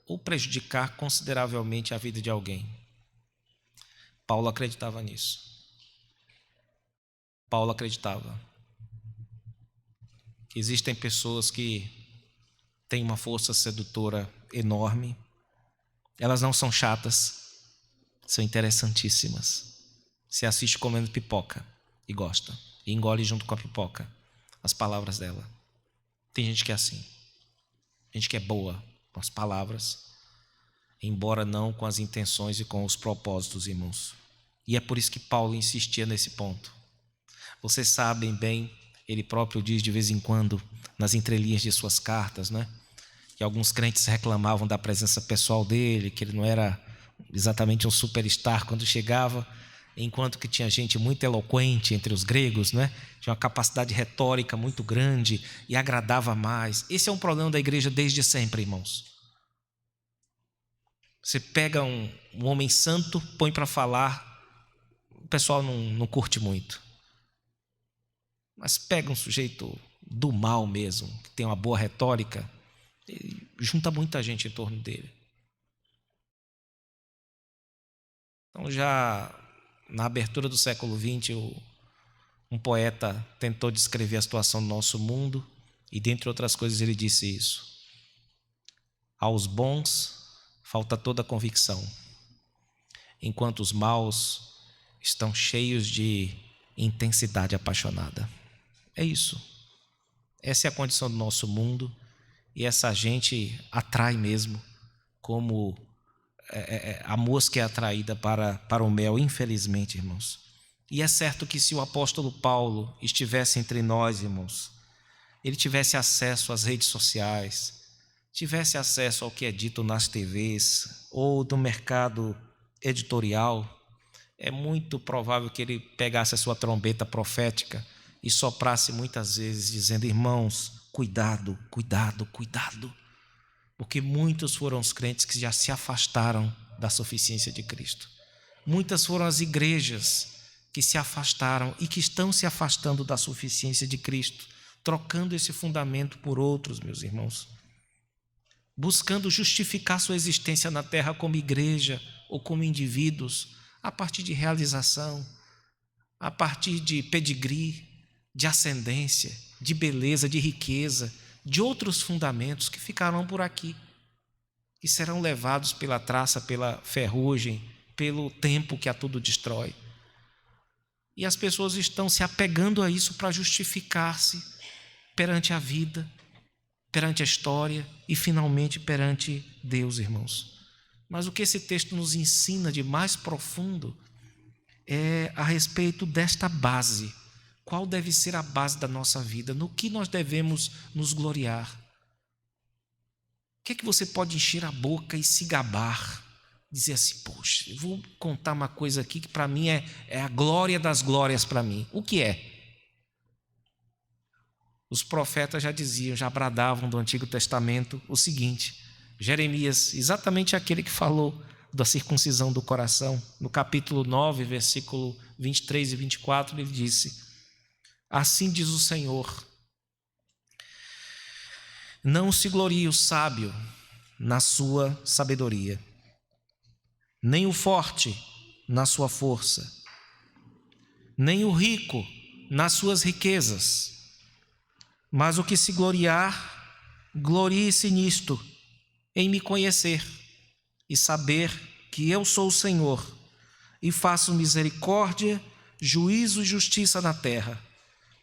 ou prejudicar consideravelmente a vida de alguém. Paulo acreditava nisso. Paulo acreditava que existem pessoas que têm uma força sedutora enorme. Elas não são chatas, são interessantíssimas. Você assiste comendo pipoca e gosta, e engole junto com a pipoca as palavras dela. Tem gente que é assim, gente que é boa com as palavras, embora não com as intenções e com os propósitos, irmãos. E é por isso que Paulo insistia nesse ponto. Vocês sabem bem, ele próprio diz de vez em quando, nas entrelinhas de suas cartas, né, que alguns crentes reclamavam da presença pessoal dele, que ele não era exatamente um superstar quando chegava, enquanto que tinha gente muito eloquente entre os gregos, né? Tinha uma capacidade retórica muito grande e agradava mais. Esse é um problema da igreja desde sempre, irmãos. Você pega um homem santo, põe para falar, o pessoal não curte muito. Mas pega um sujeito do mal mesmo, que tem uma boa retórica, e junta muita gente em torno dele. Então, já na abertura do século XX, um poeta tentou descrever a situação do nosso mundo e, dentre outras coisas, ele disse isso: aos bons falta toda a convicção, enquanto os maus estão cheios de intensidade apaixonada. É isso. Essa é a condição do nosso mundo, e essa gente atrai mesmo, como a mosca é atraída para o mel, infelizmente, irmãos. E é certo que se o apóstolo Paulo estivesse entre nós, irmãos, ele tivesse acesso às redes sociais, tivesse acesso ao que é dito nas TVs ou no mercado editorial, é muito provável que ele pegasse a sua trombeta profética e soprasse muitas vezes, dizendo: irmãos, cuidado, cuidado, cuidado, porque muitos foram os crentes que já se afastaram da suficiência de Cristo. Muitas foram as igrejas que se afastaram e que estão se afastando da suficiência de Cristo, trocando esse fundamento por outros, meus irmãos, buscando justificar sua existência na terra como igreja ou como indivíduos, a partir de realização, a partir de pedigree, de ascendência, de beleza, de riqueza, de outros fundamentos que ficarão por aqui, que serão levados pela traça, pela ferrugem, pelo tempo que a tudo destrói. E as pessoas estão se apegando a isso para justificar-se perante a vida, perante a história e, finalmente, perante Deus, irmãos. Mas o que esse texto nos ensina de mais profundo é a respeito desta base. Qual deve ser a base da nossa vida? No que nós devemos nos gloriar? O que é que você pode encher a boca e se gabar? Dizer assim: poxa, eu vou contar uma coisa aqui que para mim é a glória das glórias para mim. O que é? Os profetas já diziam, já bradavam do Antigo Testamento o seguinte. Jeremias, exatamente aquele que falou da circuncisão do coração, no capítulo 9, versículo 23 e 24, ele disse: assim diz o Senhor, não se glorie o sábio na sua sabedoria, nem o forte na sua força, nem o rico nas suas riquezas, mas o que se gloriar, glorie-se nisto, em me conhecer e saber que eu sou o Senhor, e faço misericórdia, juízo e justiça na terra,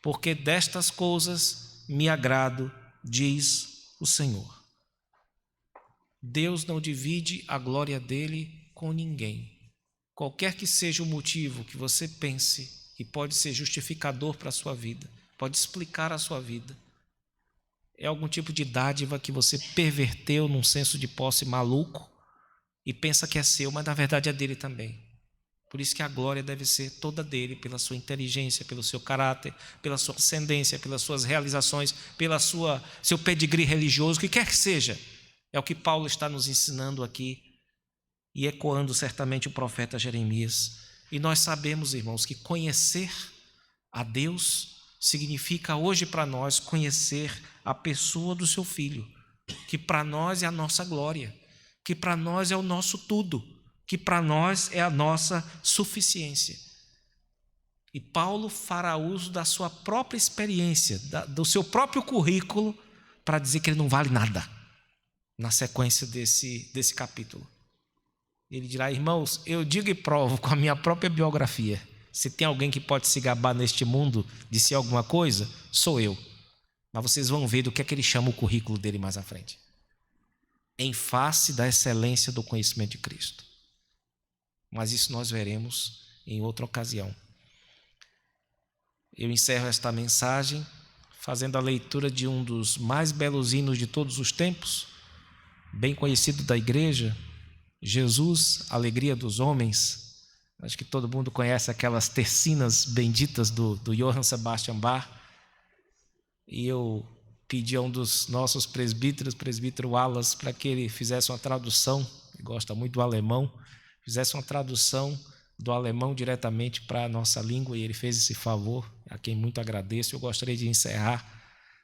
porque destas coisas me agrado, diz o Senhor. Deus não divide a glória dele com ninguém. Qualquer que seja o motivo que você pense que pode ser justificador para a sua vida, pode explicar a sua vida, é algum tipo de dádiva que você perverteu num senso de posse maluco e pensa que é seu, mas na verdade é dele também. Por isso que a glória deve ser toda dele, pela sua inteligência, pelo seu caráter, pela sua ascendência, pelas suas realizações, pela seu pedigree religioso, o que quer que seja. É o que Paulo está nos ensinando aqui e ecoando certamente o profeta Jeremias. E nós sabemos, irmãos, que conhecer a Deus significa hoje para nós conhecer a pessoa do seu Filho, que para nós é a nossa glória, que para nós é o nosso tudo, que para nós é a nossa suficiência. E Paulo fará uso da sua própria experiência, do seu próprio currículo, para dizer que ele não vale nada, na sequência desse capítulo. Ele dirá: irmãos, eu digo e provo com a minha própria biografia, se tem alguém que pode se gabar neste mundo de ser alguma coisa, sou eu. Mas vocês vão ver do que é que ele chama o currículo dele mais à frente. Em face da excelência do conhecimento de Cristo. Mas isso nós veremos em outra ocasião. Eu encerro esta mensagem fazendo a leitura de um dos mais belos hinos de todos os tempos, bem conhecido da igreja, Jesus, Alegria dos Homens. Acho que todo mundo conhece aquelas tercinas benditas do Johann Sebastian Bach. E eu pedi a um dos nossos presbíteros, presbítero Wallace, para que ele fizesse uma tradução, ele gosta muito do alemão, fizesse uma tradução do alemão diretamente para a nossa língua, e ele fez esse favor, a quem muito agradeço. Eu gostaria de encerrar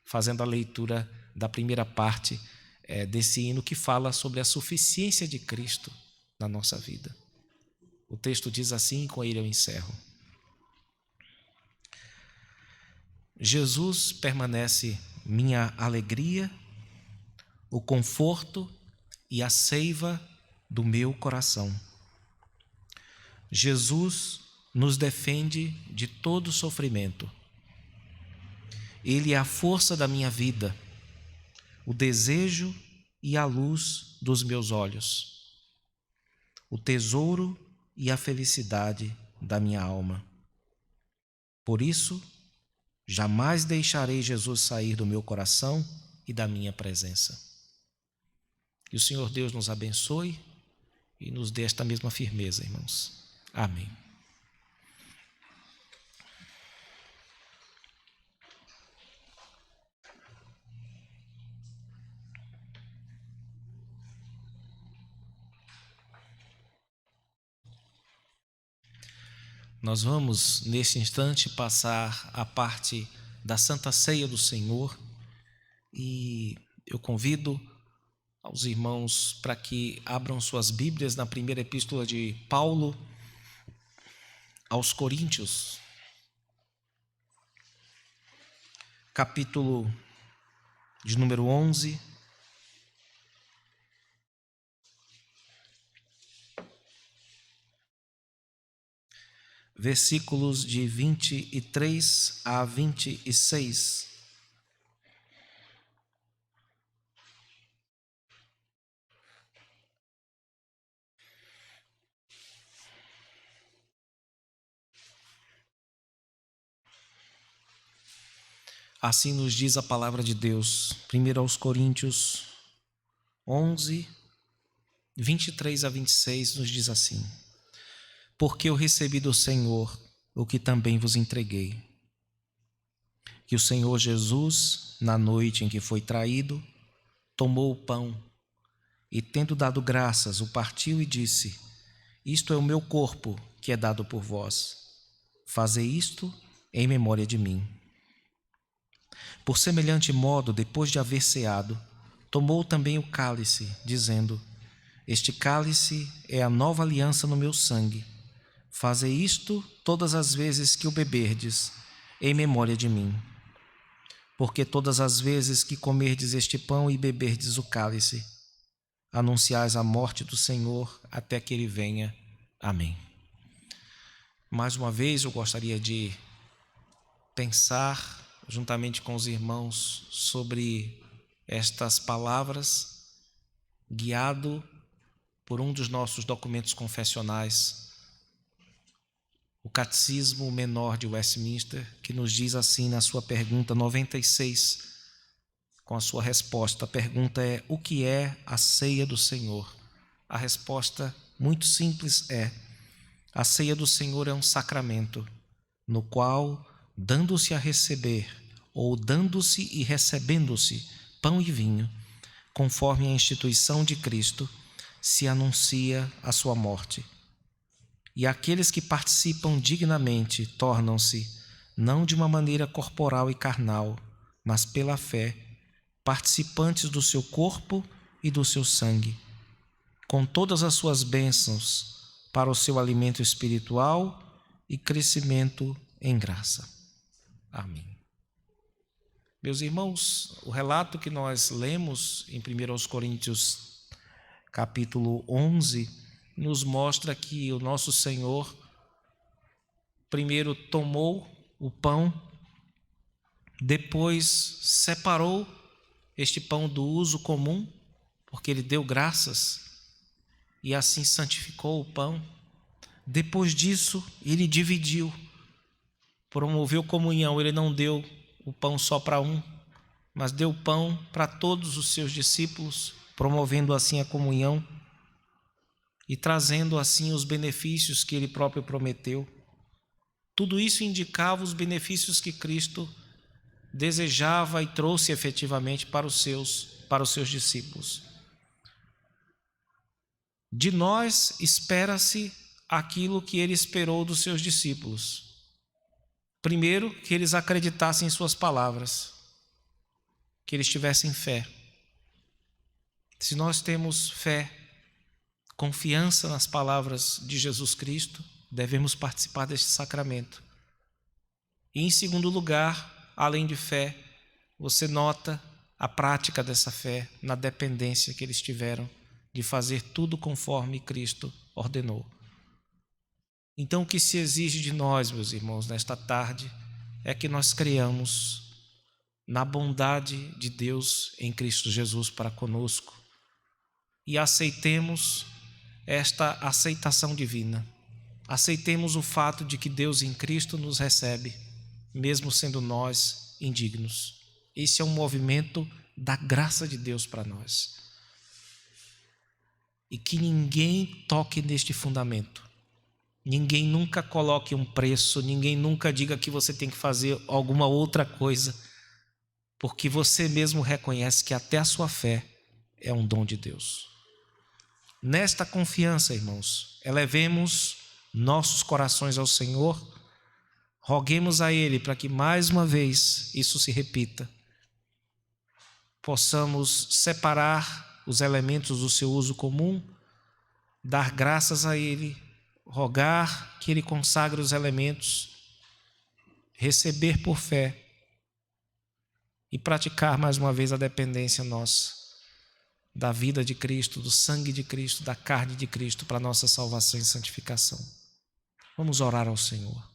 fazendo a leitura da primeira parte desse hino que fala sobre a suficiência de Cristo na nossa vida. O texto diz assim, e com ele eu encerro. Jesus permanece minha alegria, o conforto e a seiva do meu coração. Jesus nos defende de todo sofrimento. Ele é a força da minha vida, o desejo e a luz dos meus olhos, o tesouro e a felicidade da minha alma. Por isso, jamais deixarei Jesus sair do meu coração e da minha presença. Que o Senhor Deus nos abençoe e nos dê esta mesma firmeza, irmãos. Amém. Nós vamos, neste instante, passar a parte da Santa Ceia do Senhor e eu convido aos irmãos para que abram suas Bíblias na primeira epístola de Paulo aos Coríntios, capítulo de número 11, versículos de 23 a 26. Assim nos diz a palavra de Deus, 1 aos Coríntios 11, 23 a 26, nos diz assim: Porque eu recebi do Senhor o que também vos entreguei, que o Senhor Jesus, na noite em que foi traído, tomou o pão e, tendo dado graças, o partiu e disse: Isto é o meu corpo, que é dado por vós. Fazei isto em memória de mim. Por semelhante modo, depois de haver ceado, tomou também o cálice, dizendo: Este cálice é a nova aliança no meu sangue. Fazei isto todas as vezes que o beberdes, em memória de mim. Porque todas as vezes que comerdes este pão e beberdes o cálice, anunciais a morte do Senhor até que ele venha. Amém. Mais uma vez eu gostaria de pensar juntamente com os irmãos sobre estas palavras, guiado por um dos nossos documentos confessionais, o Catecismo Menor de Westminster, que nos diz assim na sua pergunta 96, com a sua resposta. A pergunta é: o que é a ceia do Senhor? A resposta, muito simples, é: a ceia do Senhor é um sacramento, no qual, dando-se a receber, ou dando-se e recebendo-se pão e vinho, conforme a instituição de Cristo, se anuncia a sua morte. E aqueles que participam dignamente tornam-se, não de uma maneira corporal e carnal, mas pela fé, participantes do seu corpo e do seu sangue, com todas as suas bênçãos para o seu alimento espiritual e crescimento em graça. Amém. Meus irmãos, o relato que nós lemos em 1 Coríntios, capítulo 11, nos mostra que o nosso Senhor primeiro tomou o pão, depois separou este pão do uso comum, porque ele deu graças e assim santificou o pão. Depois disso, ele dividiu, promoveu comunhão. Ele não deu o pão só para um, mas deu pão para todos os seus discípulos, promovendo assim a comunhão e trazendo assim os benefícios que ele próprio prometeu. Tudo isso indicava os benefícios que Cristo desejava e trouxe efetivamente para os seus discípulos. De nós espera-se aquilo que ele esperou dos seus discípulos. Primeiro, que eles acreditassem em suas palavras, que eles tivessem fé. Se nós temos fé, confiança nas palavras de Jesus Cristo, devemos participar deste sacramento. E em segundo lugar, além de fé, você nota a prática dessa fé na dependência que eles tiveram de fazer tudo conforme Cristo ordenou. Então, o que se exige de nós, meus irmãos, nesta tarde, é que nós creiamos na bondade de Deus em Cristo Jesus para conosco e aceitemos esta aceitação divina. Aceitemos o fato de que Deus em Cristo nos recebe, mesmo sendo nós indignos. Esse é um movimento da graça de Deus para nós. E que ninguém toque neste fundamento. Ninguém nunca coloque um preço, ninguém nunca diga que você tem que fazer alguma outra coisa, porque você mesmo reconhece que até a sua fé é um dom de Deus. Nesta confiança, irmãos, elevemos nossos corações ao Senhor, roguemos a Ele para que mais uma vez isso se repita, possamos separar os elementos do seu uso comum, dar graças a Ele, rogar que Ele consagre os elementos, receber por fé e praticar mais uma vez a dependência nossa da vida de Cristo, do sangue de Cristo, da carne de Cristo para a nossa salvação e santificação. Vamos orar ao Senhor.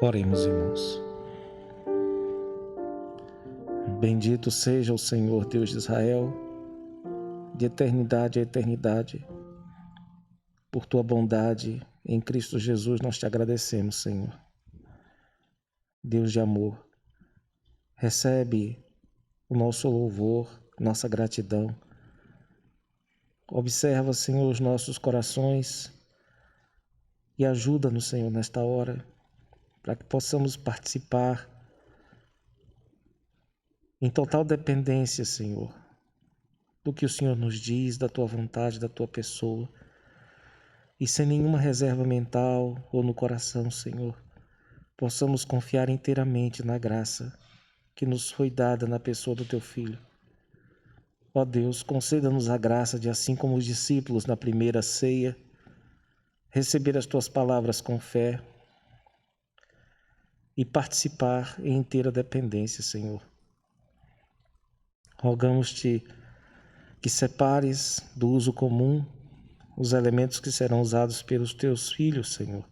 Oremos, irmãos. Bendito seja o Senhor Deus de Israel, de eternidade a eternidade. Por tua bondade em Cristo Jesus nós te agradecemos, Senhor. Deus de amor, recebe o nosso louvor, nossa gratidão. Observa, Senhor, os nossos corações e ajuda-nos, Senhor, nesta hora, para que possamos participar em total dependência, Senhor, do que o Senhor nos diz, da tua vontade, da tua pessoa, e sem nenhuma reserva mental ou no coração, Senhor, possamos confiar inteiramente na graça que nos foi dada na pessoa do teu Filho. Ó Deus, conceda-nos a graça de, assim como os discípulos na primeira ceia, receber as tuas palavras com fé e participar em inteira dependência, Senhor. Rogamos-te que separes do uso comum os elementos que serão usados pelos teus filhos, Senhor,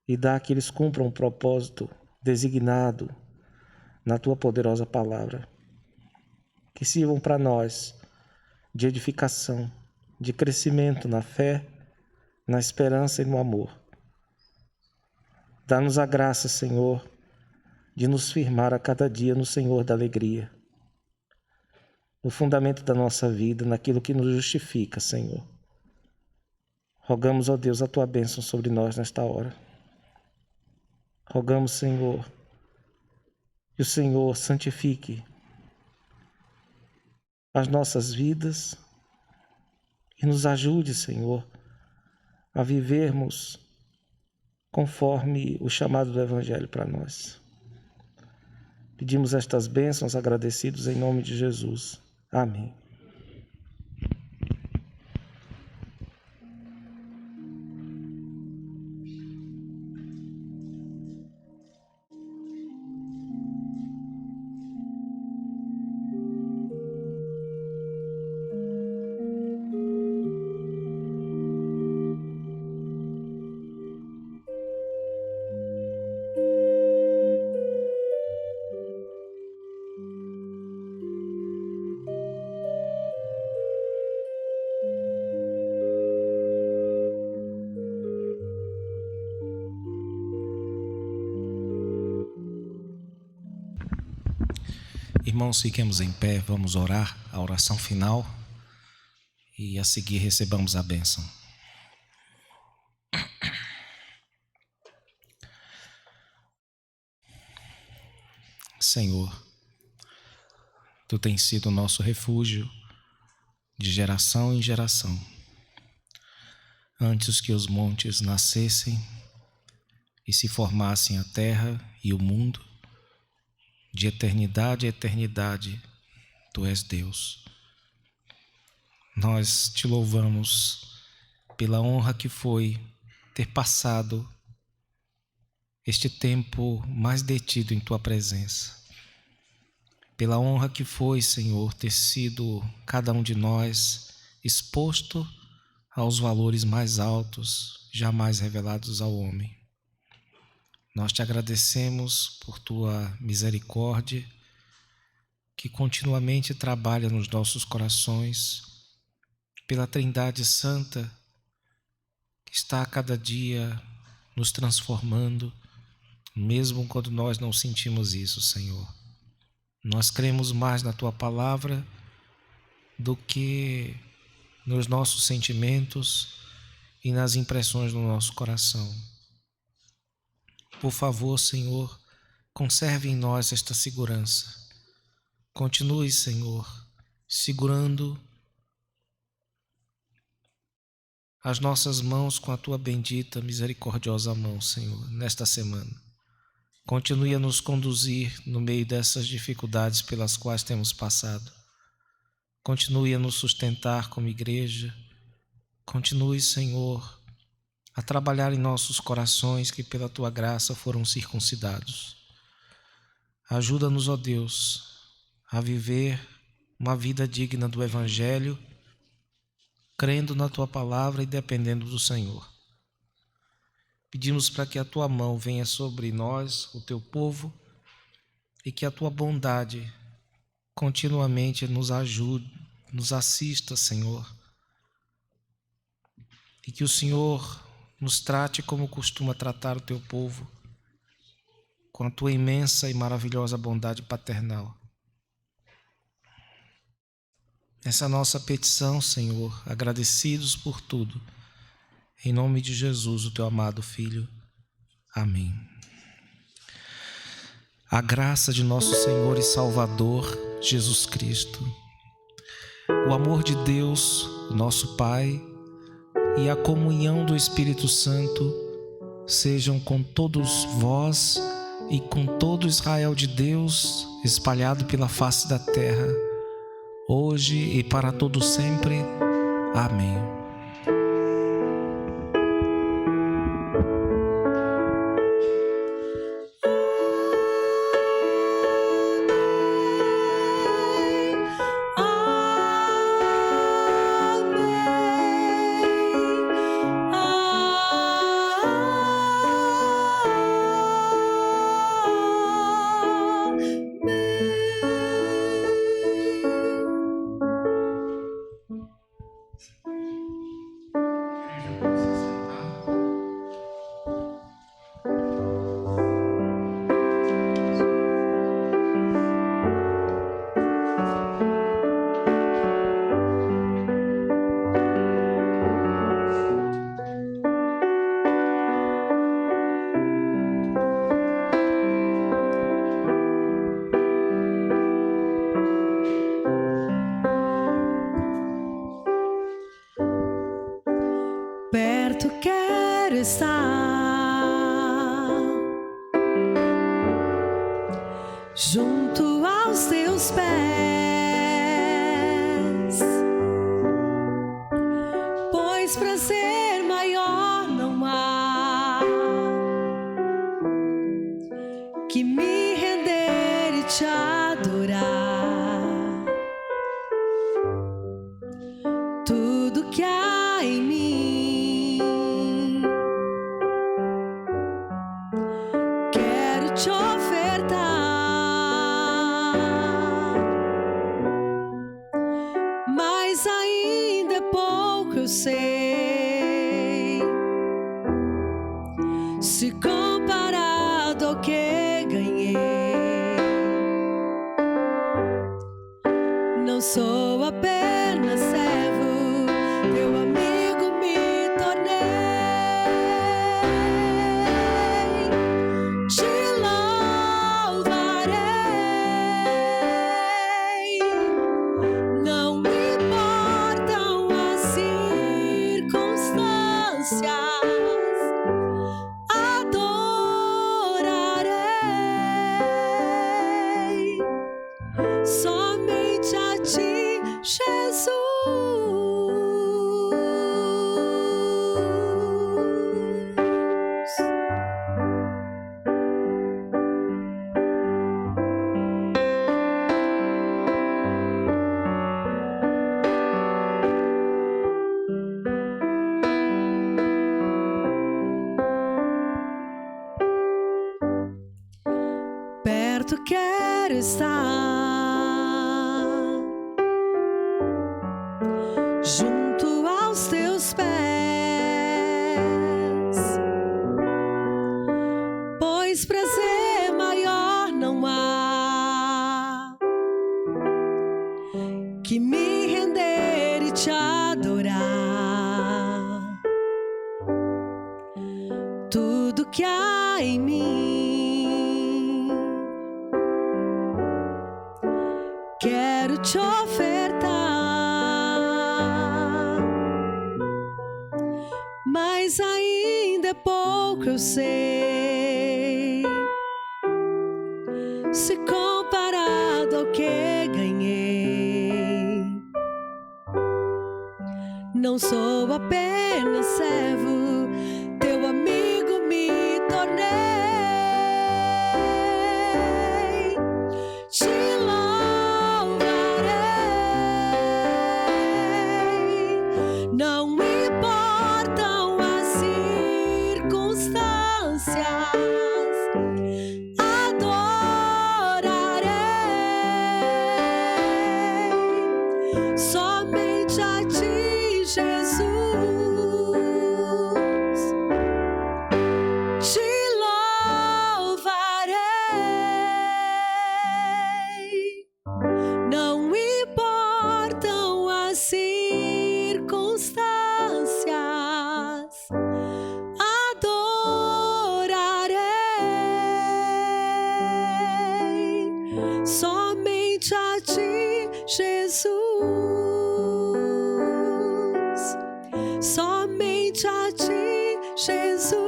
e dá que eles cumpram o propósito designado na tua poderosa palavra, que sirvam para nós de edificação, de crescimento na fé, na esperança e no amor. Dá-nos a graça, Senhor, de nos firmar a cada dia no Senhor da alegria, no fundamento da nossa vida, naquilo que nos justifica, Senhor. Rogamos, ó Deus, a tua bênção sobre nós nesta hora. Rogamos, Senhor, que o Senhor santifique as nossas vidas e nos ajude, Senhor, a vivermos conforme o chamado do Evangelho para nós. Pedimos estas bênçãos agradecidos em nome de Jesus. Amém. Irmãos, fiquemos em pé, vamos orar a oração final e a seguir recebamos a bênção. Senhor, Tu tens sido o nosso refúgio de geração em geração. Antes que os montes nascessem e se formassem a terra e o mundo, de eternidade a eternidade, Tu és Deus. Nós Te louvamos pela honra que foi ter passado este tempo mais detido em Tua presença. Pela honra que foi, Senhor, ter sido cada um de nós exposto aos valores mais altos, jamais revelados ao homem. Nós Te agradecemos por Tua misericórdia, que continuamente trabalha nos nossos corações, pela Trindade Santa, que está a cada dia nos transformando, mesmo quando nós não sentimos isso, Senhor. Nós cremos mais na Tua palavra do que nos nossos sentimentos e nas impressões do nosso coração. Por favor, Senhor, conserve em nós esta segurança. Continue, Senhor, segurando as nossas mãos com a Tua bendita, misericordiosa mão, Senhor, nesta semana. Continue a nos conduzir no meio dessas dificuldades pelas quais temos passado. Continue a nos sustentar como igreja. Continue, Senhor, a trabalhar em nossos corações que pela Tua graça foram circuncidados. Ajuda-nos, ó Deus, a viver uma vida digna do Evangelho, crendo na Tua palavra e dependendo do Senhor. Pedimos para que a Tua mão venha sobre nós, o Teu povo, e que a Tua bondade continuamente nos ajude, nos assista, Senhor. E que o Senhor nos trate como costuma tratar o Teu povo, com a Tua imensa e maravilhosa bondade paternal. Essa é a nossa petição, Senhor, agradecidos por tudo. Em nome de Jesus, o Teu amado Filho. Amém. A graça de nosso Senhor e Salvador, Jesus Cristo, o amor de Deus, nosso Pai, e a comunhão do Espírito Santo sejam com todos vós e com todo Israel de Deus espalhado pela face da terra, hoje e para todo sempre. Amém. Perto quero estar, junto aos Teus pés, pois prazer maior não há que me render e Te adorar. Tudo que há em mim quero Te ofertar, mas ainda é pouco, eu sei, se comparado ao que ganhei. teu amigo me tornei. Te louvarei. Não me importam as circunstâncias. Adorarei somente a ti, Jesus. Perto quero estar, junto aos teus pés, pois prazer maior não há que me render e te adorar. Tudo que há em mim quero te ofertar, mas ainda é pouco, eu sei, se comparado ao que ganhei. Não sou apenas servo, teu amigo me tornei. Te louvarei. Não importam as circunstâncias. Adorarei somente a ti, Jesus. Te louvarei. Não importam as circunstâncias. Adorarei somente a ti, Jesus. Somente a ti, Jesus.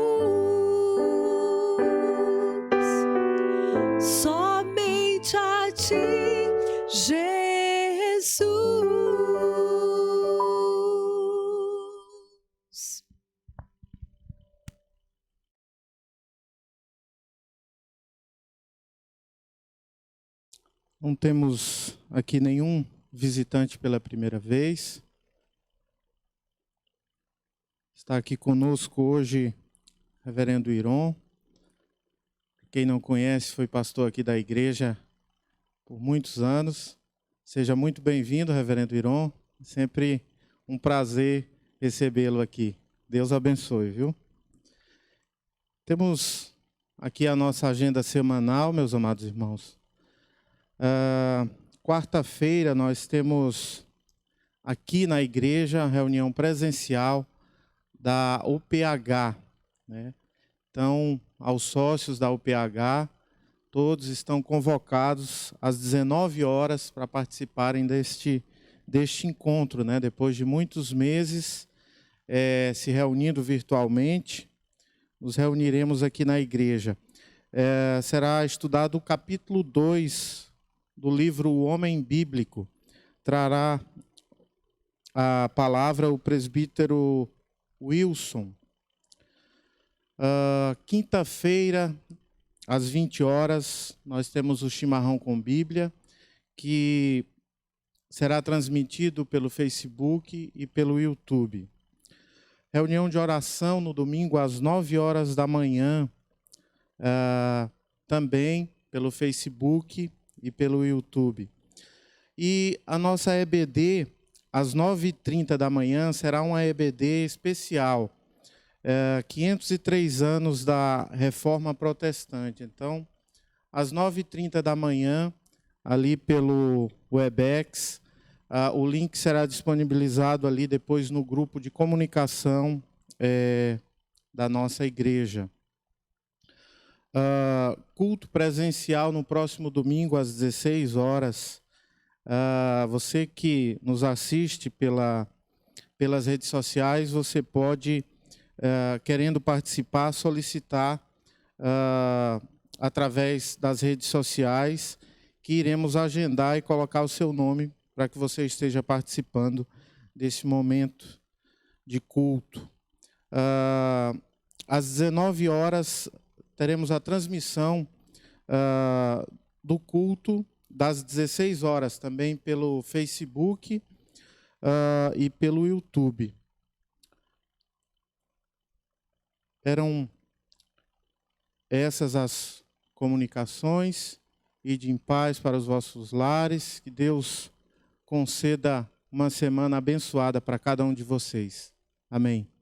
Somente a ti, Jesus. Não temos aqui nenhum visitante pela primeira vez. Está aqui conosco hoje Reverendo Iron. Quem não conhece, foi pastor aqui da igreja por muitos anos. Seja muito bem-vindo, Reverendo Iron. Sempre um prazer recebê-lo aqui. Deus abençoe, viu? Temos aqui a nossa agenda semanal, meus amados irmãos. Quarta-feira nós temos aqui na igreja a reunião presencial da UPH, né? Então, aos sócios da UPH, todos estão convocados às 19 horas para participarem deste encontro, né? Depois de muitos meses se reunindo virtualmente, nos reuniremos aqui na igreja. Será estudado o capítulo 2 do livro O Homem Bíblico. Trará a palavra o presbítero Wilson. Quinta-feira, às 20 horas, nós temos o Chimarrão com Bíblia, que será transmitido pelo Facebook e pelo YouTube. Reunião de oração no domingo, às 9 horas da manhã, também pelo Facebook e pelo YouTube. E a nossa EBD, às 9h30 da manhã, será uma EBD especial. 503 anos da Reforma Protestante. Então, às 9h30 da manhã, ali pelo Webex, O link será disponibilizado ali depois no grupo de comunicação da nossa igreja. Culto presencial no próximo domingo às 16 horas. Você que nos assiste pelas redes sociais, você pode, querendo participar, solicitar através das redes sociais, que iremos agendar e colocar o seu nome para que você esteja participando desse momento de culto. Às 19 horas, teremos a transmissão do culto das 16 horas, também pelo Facebook e pelo YouTube. Eram essas as comunicações. Ide em paz para os vossos lares. Que Deus conceda uma semana abençoada para cada um de vocês. Amém.